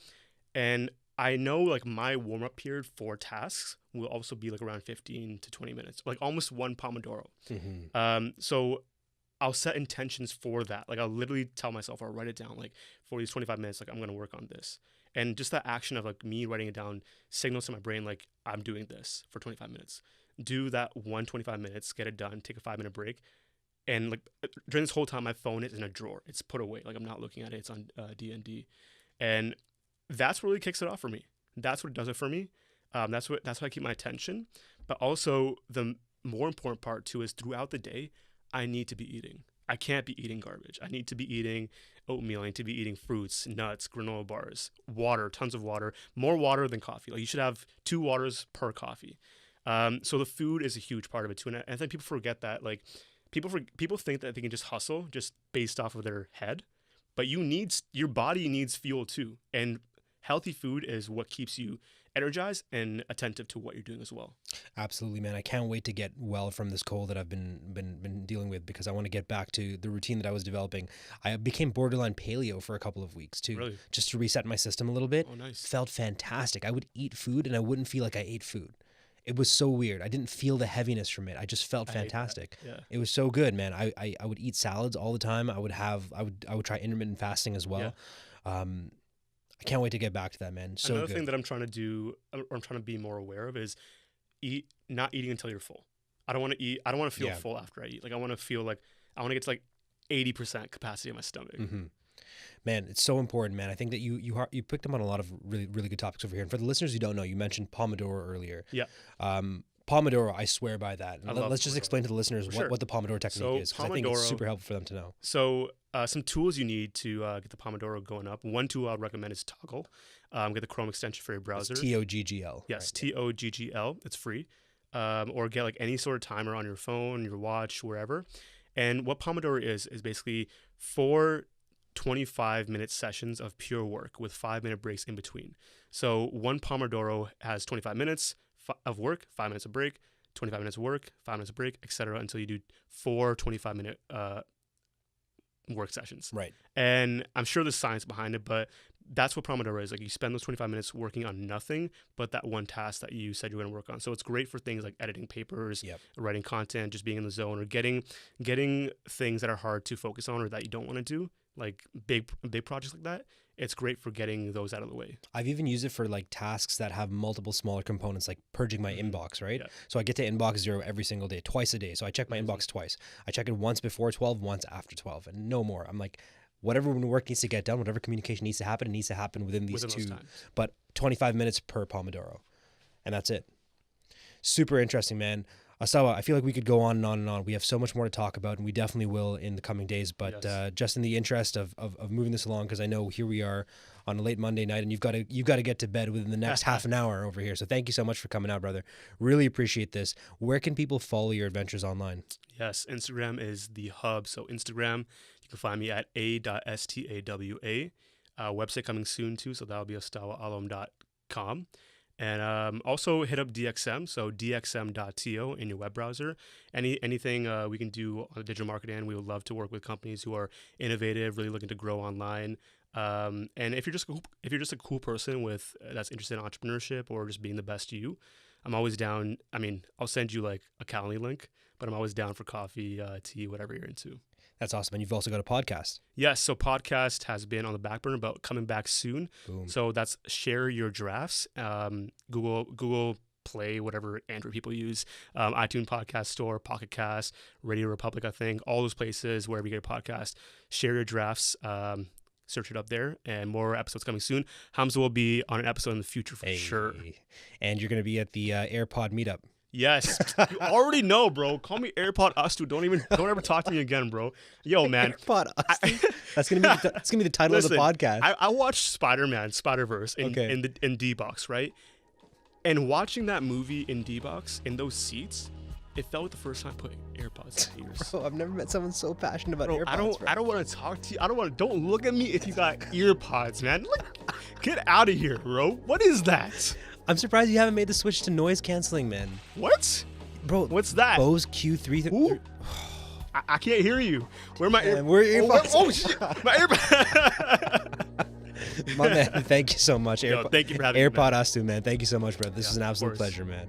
and I know like my warm-up period for tasks will also be like around 15 to 20 minutes, like almost 1 Pomodoro. So I'll set intentions for that. Like I'll literally tell myself, I'll write it down, like for these 25 minutes, like I'm going to work on this. And just that action of like me writing it down signals to my brain, like I'm doing this for 25 minutes. Do that 25 minutes, get it done, take a 5-minute break. And like during this whole time, my phone is in a drawer. It's put away. Like I'm not looking at it. It's on D&D. And that's what really kicks it off for me. That's what does it for me. That's how I keep my attention. But also the more important part too is throughout the day, I need to be eating. I can't be eating garbage. I need to be eating oatmeal. I need to be eating fruits, nuts, granola bars, water, tons of water, more water than coffee. Like you should have 2 waters per coffee. So the food is a huge part of it too. And I think people forget that. Like people think that they can just hustle just based off of their head, but your body needs fuel too. And healthy food is what keeps you energized and attentive to what you're doing as well. Absolutely, man. I can't wait to get well from this cold that I've been dealing with, because I want to get back to the routine that I was developing. I became borderline paleo for a couple of weeks too, really? Just to reset my system a little bit. Oh, nice. Felt fantastic. I would eat food and I wouldn't feel like I ate food. It was so weird. I didn't feel the heaviness from it. I just felt fantastic. Yeah. It was so good, man. I would eat salads all the time. I would try intermittent fasting as well. I can't wait to get back to that, man. So Another good. thing that I'm trying to do, or I'm trying to be more aware of, is not eating until you're full. I don't want to eat. I don't want to feel full after I eat. Like I want to feel like I want to get to like 80% capacity in my stomach. Mm-hmm. Man, it's so important, man. I think that you picked up on a lot of really, really good topics over here. And for the listeners who don't know, you mentioned Pomodoro earlier. Yeah. Pomodoro, I swear by that. Let's just explain to the listeners sure. what the Pomodoro technique is, because I think it's super helpful for them to know. So some tools you need to get the Pomodoro going up. One tool I'd recommend is Toggle. Get the Chrome extension for your browser. It's TOGGL. Yes, right. TOGGL. It's free. Or get like any sort of timer on your phone, your watch, wherever. And what Pomodoro is basically 4 25-minute sessions of pure work with 5-minute breaks in between. So one Pomodoro has 25 minutes of work, 5 minutes of break, 25 minutes of work, 5 minutes of break, etc. until you do 4 25-minute work sessions. Right. And I'm sure there's science behind it, but that's what Pomodoro is. Like you spend those 25 minutes working on nothing but that one task that you said you're going to work on. So it's great for things like editing papers, writing content, just being in the zone, or getting things that are hard to focus on or that you don't want to do, like big projects like that. It's great for getting those out of the way. I've even used it for like tasks that have multiple smaller components, like purging my inbox, right? Yeah. So I get to inbox 0 every single day, twice a day. So I check my inbox twice. I check it once before 12, once after 12, and no more. I'm like, whatever work needs to get done, whatever communication needs to happen, it needs to happen within these two. But 25 minutes per Pomodoro, and that's it. Super interesting, man. Astawa, I feel like we could go on and on and on. We have so much more to talk about, and we definitely will in the coming days. But just in the interest of moving this along, because I know here we are on a late Monday night, and you've got to get to bed within the next half an hour over here. So thank you so much for coming out, brother. Really appreciate this. Where can people follow your adventures online? Yes, Instagram is the hub. So Instagram, you can find me at a.stawa. Website coming soon too, so that'll be astawaalum.com. And also hit up DXM, so dxm.to in your web browser. Anything we can do on the digital marketing end, we would love to work with companies who are innovative, really looking to grow online. And if you're just a cool person that's interested in entrepreneurship or just being the best you, I'm always down. I mean, I'll send you like a Calendly link, but I'm always down for coffee, tea, whatever you're into. That's awesome. And you've also got a podcast. Yes. So podcast has been on the back burner, but coming back soon. Boom. So that's Share Your Drafts. Google Play, whatever Android people use, iTunes Podcast Store, Pocket Cast, Radio Republic, I think, all those places, wherever you get a podcast. Share Your Drafts. Search it up there, and more episodes coming soon. Hamza will be on an episode in the future for sure. And you're going to be at the AirPod meetup. Yes, you already know, bro. Call me AirPod Astu. Don't ever talk to me again, bro. Yo, man. AirPod Astu. That's gonna be the title of the podcast. I watched Spider-Man, Spider-Verse in D-Box, right? And watching that movie in D-Box in those seats, it felt like the first time putting AirPods in ears. Bro, I've never met someone so passionate about AirPods. I don't want to talk to you. Don't look at me if you got earpods, man. Get out of here, bro. What is that? I'm surprised you haven't made the switch to noise canceling, man. What? Bro, what's that? Bose Q3. Ooh. I can't hear you. Where are my earpods? Where are earpods? Oh, shit. My earpods. My man, thank you so much. Yo, thank you for having me, AirPod Astu, man. Thank you so much, bro. This is an absolute pleasure, man.